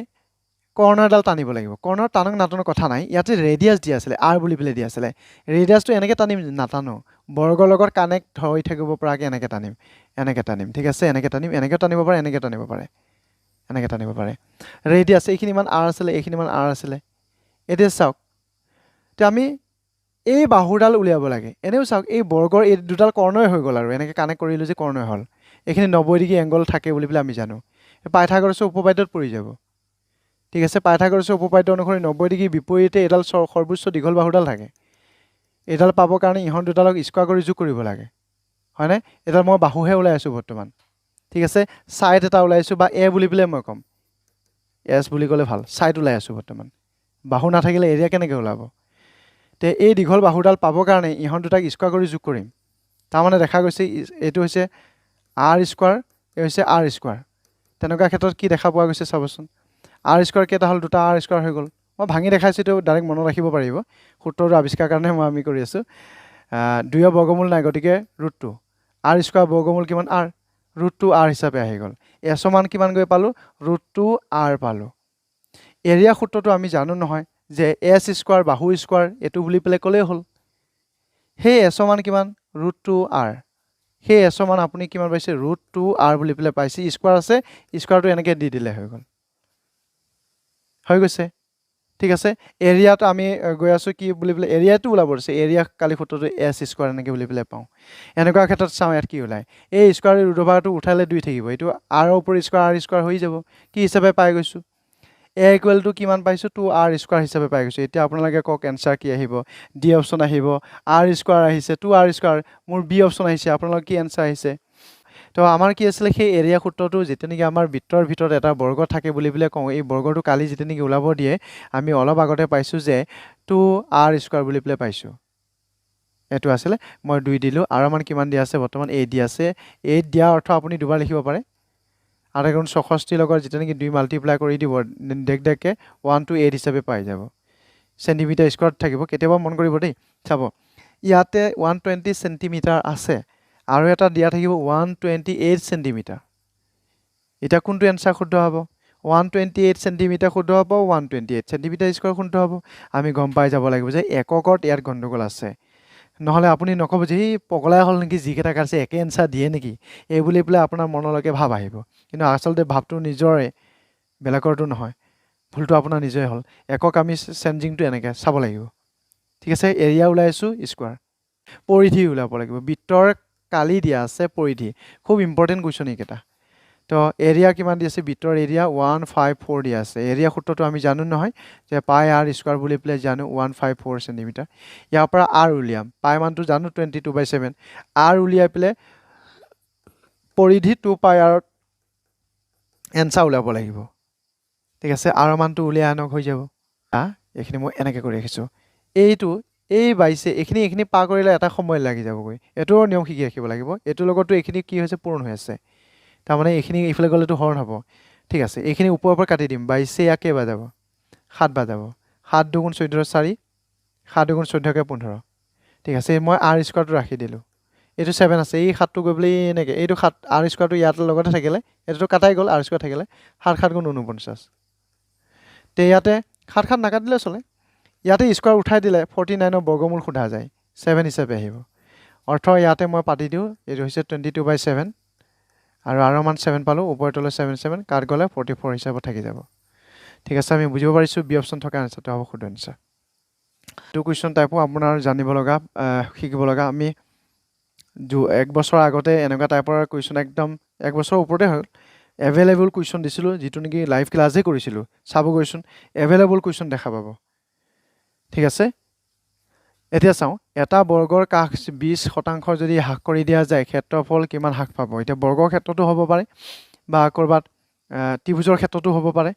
কৰ্ণাৰডাল টানিব লাগিব কৰ্ণাৰ টানক নাটানৰ কথা নাই ইয়াতে ৰেডিয়াস দিয়া আছিল r বুলি প্লে দিয়া আছিল ৰেডিয়াসটো এনেকে টানিম নাটানো বৰ্গৰ লগত কানেক্ট হৈ থাকিব পৰাকে এনেকে টানিম ঠিক আছে এনেকে টানিম এনেকে টানিব পাৰে এনেকে টানিব পাৰে এনেকে টানিব পাৰে ৰেডিয়াস এইখিনি মান r আছিল এইখিনি মান r আছিল এতিয়া চাওক তে আমি এই বাহুডাল উলিয়াব লাগে এনেও চাওক এই বৰ্গৰ এই দুটাল কৰ্ণই হৈ গল আৰু এনেকে কানেক্ট কৰিলো যে কৰ্ণই হল এইখিনি 90 ডিগ্ৰী এংগল থাকে বুলি আমি জানো পাইথাগোৰাছৰ উপপাদ্যত পৰি যাব ঠিক আছে পাইথাগোৰাছৰ উপপাদ্য অনুসৰি 90 ডিগ্ৰী বিপৰীতে এডাল সৰ্বোচ্চ দীঘল বাহুডাল থাকে এডাল পাবৰ কাৰণে ইহন দুটালক স্কয়াৰ কৰি যোগ কৰিব লাগে হয়নে এডাল মই বাহুহে ওলাই আছো বৰ্তমান ঠিক আছে সাইড এটা ওলাইছো বা এ বুলি প্লে মই কম এস বুলি ক'লে ভাল সাইড ওলাই আছো বৰ্তমান বাহু নাথাকিলে এৰিয়া কেনেকৈ ওলাব তে এই দীঘল বাহুডাল পাবৰ কাৰণে ইহন দুটাক স্কয়াৰ কৰি যোগ কৰিম তাৰ মানে দেখা গৈছে এটো হৈছে r স্কয়াৰ এ হৈছে r স্কয়াৰ তেনেকুৱা ক্ষেত্ৰত কি দেখা পোৱা গৈছে চাবচোন r স্কয়াৰ কেটা হল দুটা r স্কয়াৰ হৈ গল মই ভাঙি দেখাইছোঁ তো ডাইৰেক্ট মনত ৰাখিব পাৰিব সূত্ৰটো আৱিষ্কাৰ কাৰণে আমি কৰি আছোঁ 2ৰ বৰ্গমূল নাই গতিকে √2 r স্কয়াৰ বৰ্গমূল কিমান r √2 r হিচাপে আহি গ'ল s মান কিমান গৈ পালো √2 r পালো এৰিয়া সূত্ৰটো আমি জানো নহয় যে s স্কয়াৰ বাহু স্কয়াৰ এটো বুলি পেলে ক'লেই হ'ল হে s মান কিমান √2 r হে s মান আপুনি কিমান পাইছে √2 r বুলি পেলে পাইছে স্কয়াৰ আছে স্কয়াৰটো এনেকৈ দি দিলে হৈ গৈছে ঠিক আছে এৰিয়াটো আমি গৈ আছো কি বুলি পেলে এৰিয়াটো ওলাব দিছে এৰিয়া কালি সূত্ৰটো s স্কয়াৰ এনেকৈ বুলি পেলে পাওঁ এনেকুৱা ক্ষেত্ৰত চাওঁ ইয়াত কি ওলাই এই স্কয়াৰ ৰুটভাৰটো উঠালে 2 থাকিব এইটো r ৰ ওপৰ স্কয়াৰ r স্কয়াৰ হৈ যাব কি হিচাপে পাই গৈছো a ইকুৱেল টু কিমান পাইছো 2r স্কয়াৰ হিচাপে পাই গৈছো এতিয়া আপোনালোকে কক এনসাৰ কি আহিব d অপচন আহিব r স্কয়াৰ আহিছে 2r স্কয়াৰ মোৰ b অপচন আহিছে আপোনালোকৰ কি এনসাৰ আহিছে তো আমাৰ কি আছিল সেই এৰিয়া সূত্ৰটো যেতেনেকি আমাৰ বৃত্তৰ ভিতৰত এটা বৰ্গ থাকে বুলি বিলে কওঁ এই বৰ্গটো কালি যেতেনেকি ওলাব দিয়ে আমি অলপ আগতে পাইছো যে 2r স্কয়াৰ বুলি বিলে পাইছো এটো আছিল মই 2 দিলো আৰু মান কিমান দিয়া আছে বৰ্তমান 8 দিয়া আছে 8 দিয়া অৰ্থ আপুনি দুবাৰ লিখিব পাৰে আৰু গুণ 64 লগত যেতেনেকি 2 মাল্টিপ্লাই কৰি দিব দেখকে 1 to 8 হিচাপে পাই যাব সেন্টিমিটাৰ স্কয়াৰ থাকিব কেতিয়াবা মন কৰিব দেই চাব ইয়াতে 120 সেন্টিমিটাৰ আছে আৰু এটা দিয়া থাকিব 128 সেন্টিমিটাৰ এটা কোনটো এনসাৰ শুদ্ধ হ'ব 128 সেন্টিমিটাৰ শুদ্ধ হ'ব 128 সেন্টিমিটাৰ স্কয়াৰ শুদ্ধ হ'ব আমি গম পাই যাব লাগিব যে এককত ইয়াৰ গণ্ডগোল আছে নহলে আপুনি নকব যে পগলাই হল নেকি জিকেটা কাছে একে এনসাৰ দিয়ে নেকি এই বুলি পেলে আপোনাৰ মনলৈকে ভাব আহিব কিন্তু আসলতে ভাবটো নিজৰে বেলেগৰটো নহয় ভুলটো আপোনাৰ নিজে হল একক আমি চেঞ্জিংটো এনেকে চাব লাগিব ঠিক আছে এৰিয়া ওলাইছো স্কয়াৰ পৰিধি ওলাব লাগিব বৃত্তৰ কালি দিয়া আছে পৰিধি খুব ইম্পৰ্টেন্ট কোৱেশ্চন এইকেটা তো এৰিয়া কিমান দি আছে বৃত্তৰ এৰিয়া 154 দি আছে এৰিয়া সূত্ৰটো আমি জানো নহয় যে পাই r স্কয়াৰ বুলি পেলে জানো 154 সেন্টিমিটাৰ ইয়াৰ পৰা r উলিয়াম পাই মানটো জানো 22/7 r উলিয়াই পেলে পৰিধি 2 পাই r এনসাৰ উলাব লাগিব ঠিক আছে r মানটো উলিয়াই আনক হৈ যাব এখিনি মই এনেকে কৰি ৰাখিছো এইটো এই বাইছে এখিনি পা কৰিলে এটা সময় লাগি যাবগৈ এটো নিয়ম কি ৰাখিব লাগিব এটো লগতো এখিনি কি হৈছে পূৰণ হৈ আছে তাৰ মানে এখিনি ইফালে গলেটো হৰণ হ'ব ঠিক আছে এখিনি ওপৰৰ পৰা কাটি দিম 22 ইয়াকে বাজাব 7 বাজাব 7 2 14 4 7 2 14 কে 15 ঠিক আছে মই r স্কয়াৰটো ৰাখি দিলো এটো 7 আছে এই 7 টো গৈ বলি এনেকে এইটো 7 r স্কয়াৰটো ইয়াত লগতে থাকিলে এটো কাটাই গল r স্কয়াৰ থাকিলে 7 7 গুণ 49 তে ইয়াতে 7 7 নাকাটিলে চলে ইয়াতে স্কয়াৰ উঠাই দিলে 49 ৰ বৰ্গমূল সোধা যায় 7 হিচাপে আহিব অৰ্থ ইয়াতে মই পাতি দিও এটো হৈছে 22/7 আৰু r মান 7 পালো ওপৰত তলে 7 7 কাট গলে 44 হিচাপে থাকি যাব ঠিক আছে আমি বুজিব পাৰিছো বি অপচন থকা আনসাৰটো হ'ব শুদ্ধ আনসাৰ টু কোৱেশ্চন টাইপো আপোনাৰ জানিব লগা শিকিব লগা আমি এক বছৰ আগতে এনেকুৱা টাইপৰ কোৱেশ্চন একদম এক বছৰ ওপৰতে হ'ল এভেইলেবল কোৱেশ্চন দিছিলো যেটো নেকি লাইভ ক্লাসে কৰিছিলো চাব কোৱেশ্চন এভেইলেবল কোৱেশ্চন দেখা পাব ঠিক আছে এতিয়া চাও এটা বৰ্গৰ কাষ 20% যদি হ্ৰাস কৰি দিয়া যায় ক্ষেত্ৰফল কিমান হ্ৰাস পাব এতিয়া বৰ্গৰ ক্ষেত্ৰটো হ'ব পাৰে বা কৰবাত ত্ৰিভুজৰ ক্ষেত্ৰটো হ'ব পাৰে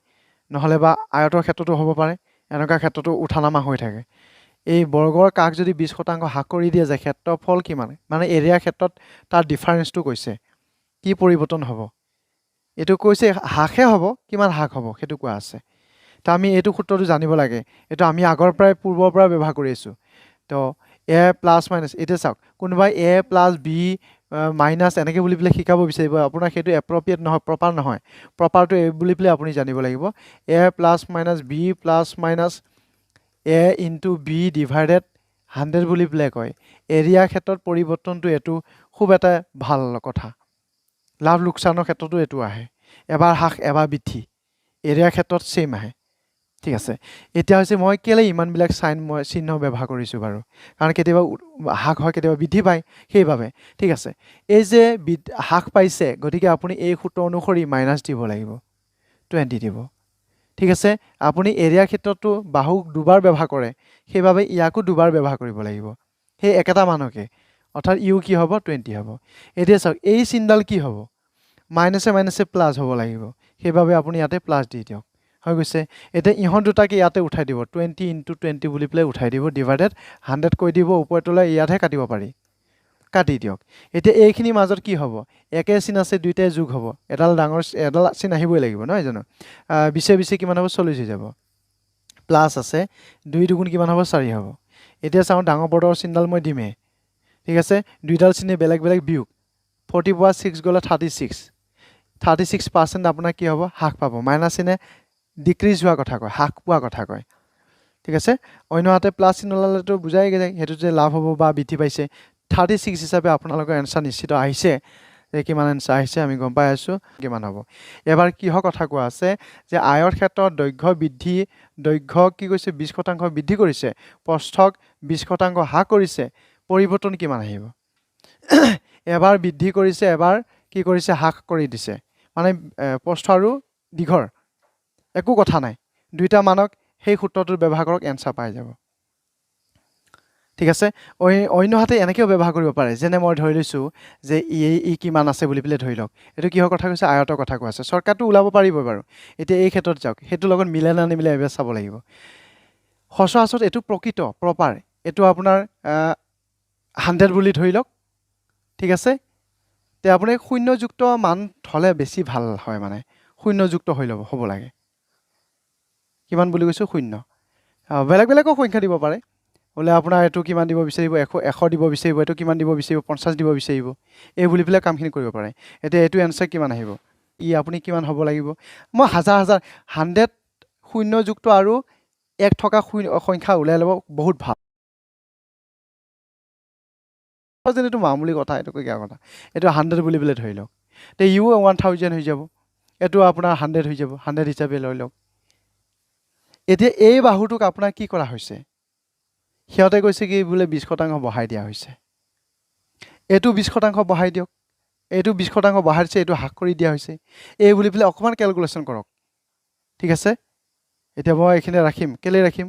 নহলে বা আয়তৰ ক্ষেত্ৰটো হ'ব পাৰে এনেকুৱা ক্ষেত্ৰটো উঠানামা হৈ থাকে এই বৰ্গৰ কাষ যদি 20% হ্ৰাস কৰি দিয়া যায় ক্ষেত্ৰফল কিমান মানে এৰিয়া ক্ষেত্ৰত তাৰ ডিফাৰেন্সটো কৈছে কি পৰিৱৰ্তন হ'ব এটো কৈছে হ্ৰাসে হ'ব কিমান হ্ৰাস হ'ব হেতু কোৱা আছে তা আমি এটো সূত্ৰটো জানিব লাগে এটো আমি আগৰ প্ৰায় পূৰ্বৰ পৰা ব্যৱহাৰ কৰি আছো তো a প্লাস মাইনাস এটা চাওক কোনবাই a প্লাস b মাইনাস এনেকে বুলি পেলে শিকাব বিচাৰিব আপোনাৰ হেতু এপ্ৰোপ্ৰিয়েট নহয় প্ৰপাৰ নহয় প্ৰপাৰটো এ বুলি পেলে আপুনি জানিব লাগিব a plus minus b plus minus a into b divided 100 বুলি পেলে কয় এৰিয়া ক্ষেত্ৰত পৰিৱৰ্তনটো এটো খুব এটা ভাল কথা লাভ লোকসানৰ ক্ষেত্ৰটো এটো আহে এবাৰ হ্ৰাস এবাৰ বৃদ্ধি এৰিয়া ক্ষেত্ৰত সেম আহে ঠিক আছে এতিয়া হৈছে মই কেলে ইমান বিলাক সাইন মই চিহ্ন ব্যৱহাৰ কৰিছো বাৰু কাৰণ কেতিয়াবা হ্ৰাস হয় কেতিয়াবা বৃদ্ধি পায় সেইভাবে ঠিক আছে এই যে হ্ৰাস পাইছে গতিকে আপুনি এই সূত্ৰ অনুসৰি মাইনাস দিব লাগিব 20 দিব ঠিক আছে আপুনি এৰিয়া ক্ষেত্ৰটো বাহুক দুবাৰ ব্যৱহাৰ কৰে সেইভাবে ইয়াকো দুবাৰ ব্যৱহাৰ কৰিব লাগিব সেই একেটা মানকে অৰ্থাৎ ইউ কি হ'ব 20 হ'ব এতিয়া চাওক এই চিহ্নডাল কি হ'ব মাইনাসে মাইনাসে প্লাস হ'ব লাগিব সেইভাবে আপুনি ইয়াতে প্লাস দি দিয়ক হৈ গৈছে এটা ইহন দুটাকে ইয়াতে উঠাই দিব 20 * 20 বুলি প্লে উঠাই দিব ডিভাইডেড 100 কৈ দিব ওপৰতলে ইয়াতে কাটিব পাৰি কাটি দিয়ক এতিয়া এইখিনি মাজত কি হ'ব একে চিন আছে দুইটাই যোগ হ'ব এডাল ডাঙৰ এডাল চিন আহিবই লাগিব নহয় জানো বিছে বিছে কিমান হ'ব 40 হৈ যাব প্লাছ আছে 2 দুগুণ কিমান হ'ব 4 হ'ব এতিয়া চাওঁ ডাঙৰ বৰ্ডৰ চিনডাল মই দিমেই ঠিক আছে দুইডাল চিনে বেলেগ বেলেগ বিয়োগ 40 পৰা 6 গ'লে 36% আপোনাৰ কি হ'ব হ্ৰাস পাব মাইনাছ চিনে ডিক্ৰিজ হোৱা কথা কয় হ্ৰাস পোৱা কথা কয় ঠিক আছে অন্য হাতে প্লাছ চিন ওলালেতো বুজাই যায় সেইটো যে লাভ হ'ব বা বৃদ্ধি পাইছে 36 হিচাপে আপোনালোকৰ এনসাৰ নিশ্চিত আহিছে যে কিমান এনসাৰ আহিছে আমি গম পাই আছো কিমান হ'ব এবাৰ কিহৰ কথা কোৱা আছে যে আয়ৰ ক্ষেত্ৰত দৈৰ্ঘ্য বৃদ্ধি দৈৰ্ঘ্য কি কৈছে 20% বৃদ্ধি কৰিছে প্ৰস্থক 20% হ্ৰাস কৰিছে পৰিৱৰ্তন কিমান আহিব এবাৰ বৃদ্ধি কৰিছে এবাৰ কি কৰিছে হ্ৰাস কৰি দিছে মানে প্ৰস্থ আৰু দীঘৰ একো কথা নাই দুইটা মানক সেই সূত্ৰটোৰ ব্যৱহাৰ কৰক এনসাৰ পাই যাব ঠিক আছে অন্য হাতে এনেকেও ব্যৱহাৰ কৰিব পাৰে যেনে মই ধৰি লৈছো যে ই কিমান আছে বুলি পেলে ধৰি লওক এটো কিহৰ কথা কৈছে আয়তৰ কথা কোৱা আছে শৰ্টকাটটো ওলাব পাৰিব বাৰু এতিয়া এই ক্ষেত্ৰত যাওক হেতু লগত মিলে না নিমিলে এবাৰ চাব লাগিব সচৰাচৰ এটো প্ৰকৃত প্ৰপাৰ এটো আপোনাৰ 100 বুলি ধৰি লওক ঠিক আছে তে আপুনি শূন্যযুক্ত মান হলে বেছি ভাল হয় মানে শূন্যযুক্ত হৈ লব হ'ব লাগে কিমান বুলি কৈছো শূন্য বেলেগ বেলেগ সংখ্যা দিব পাৰে ওলে আপোনাৰ এটো কিমান দিব বিচাৰিব 100 দিব বিচাৰিব এটো কিমান দিব বিচাৰিব 50 দিব বিচাৰিব এই বুলি পেলে কামখিনি কৰিব পাৰে এতিয়া এটো এনসাৰ কিমান আহিব ই আপুনি কিমান হ'ব লাগিব মই হাজাৰ হাজাৰ 100 শূন্যযুক্ত আৰু 1 থকা সংখ্যা উলাই লব বহুত ভাল যেনেটো মামুলি কথা এটো কিয়া কথা এটো 100 বুলি পেলে ধৰি লওক তে ইউ 1000 হৈ যাব এটো আপোনাৰ 100 হৈ যাব 100 হিচাপে লৈ লওক এতিয়া এই বাহুটোক আপোনাৰ কি কৰা হৈছে হিয়তে কৈছে কি বোলে 20% বঢ়াই দিয়া হৈছে এটো 20% বঢ়াই দিয়ক এটো 20% বঢ়াইছে এটো হ্ৰাস কৰি দিয়া হৈছে এই বুলি পেলে অকমান ক্যালকুলেশন কৰক ঠিক আছে এতিয়া মই এখানে ৰাখিম কেলে ৰাখিম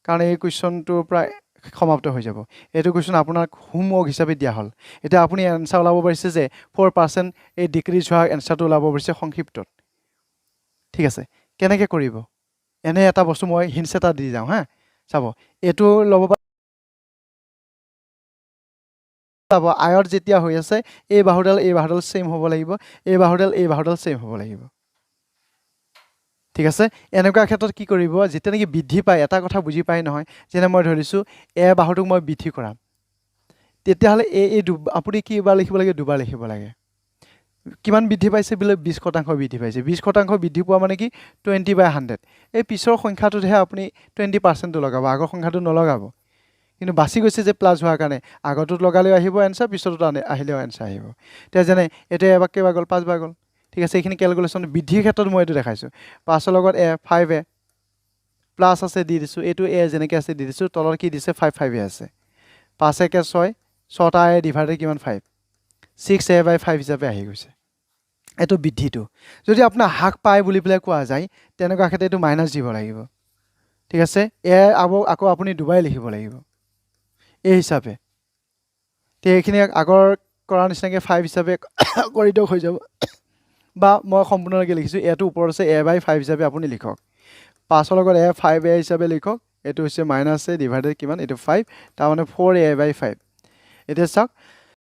কাৰণ এই কোৱেশ্চনটো প্ৰায় সমাপ্ত হৈ যাব এটো কোৱেশ্চন আপোনাক হোমৱৰ্ক হিচাপে দিয়া হল এতিয়া আপুনি এনসাৰ ওলাব পাৰিছে যে 4% এই ডিক্ৰিজ হোৱা এনসাৰটো ওলাব পাৰিছে সংক্ষিপ্তত ঠিক আছে কেনেকৈ কৰিব এনে এটা বস্তু মই হিন্টস এটা দি যাওঁ হা চাব এটো লব চাব আয়ৰ যেতিয়া হৈ আছে এই বাহুডাল সেম হ'ব লাগিব এই বাহুডাল সেম হ'ব লাগিব ঠিক আছে এনেকুৱা ক্ষেত্ৰত কি কৰিব যেতিয়া নেকি বৃদ্ধি পায় এটা কথা বুজি পায় নহয় যেনে মই ধৰিছো এ বাহুটোক মই বৃদ্ধি কৰাম তেতিয়া হলে আপুনি কি বাৰ লিখিব লাগে দুবাৰ লিখিব লাগে কিমান বৃদ্ধি পাইছে বিলে 20% বৃদ্ধি পাইছে 20% বৃদ্ধি পোৱা মানে কি 20/100 এই পিছৰ সংখ্যাটোতহে আপুনি 20% লগাব আগৰ সংখ্যাটো নলগাব কিন্তু বাছি গৈছে যে প্লাস হোৱাৰ কাৰণে আগৰটোত লগালেও আহিব এনসাৰ পিছৰটোত আহিলেও এনসাৰ আহিব তে যেনে এটা এবাৰ কেবা গল 5 বাৰ গল ঠিক আছে এইখিনি ক্যালকুলেশন বৃদ্ধিৰ ক্ষেত্ৰত মই এটো দেখাইছো 5 ৰ লগত 5 প্লাস আছে দি দিছো এটো যেনেকৈ আছে দি দিছো তলৰ কি দিছে 5 আছে 5 একে 6 6টা ডিভাইডেড কিমান 5 6a/5 হিচাপে আহি গৈছে এটো বৃদ্ধিটো যদি আপোনাৰ হ্ৰাস পায় বুলি পেলে কোৱা যায় তেনেকুৱা ক্ষেত্ৰত এটো মাইনাস দিব লাগিব ঠিক আছে আকৌ আপুনি দুবাৰ লিখিব লাগিব এই হিচাপে তে এইখিনি আগৰ কৰা নিচিনাকে 5 হিচাপে কৰি দিয়ক হৈ যাব বা মই সম্পূৰ্ণকৈ লিখিছো এটো ওপৰত আছে a/5 হিচাপে আপুনি লিখক 5 ৰ লগত 5a হিচাপে লিখক এটো হৈছে মাইনাস a ডিভাইডেড কিমান এটো 5 তাৰ মানে 4a/5 এটা চাওক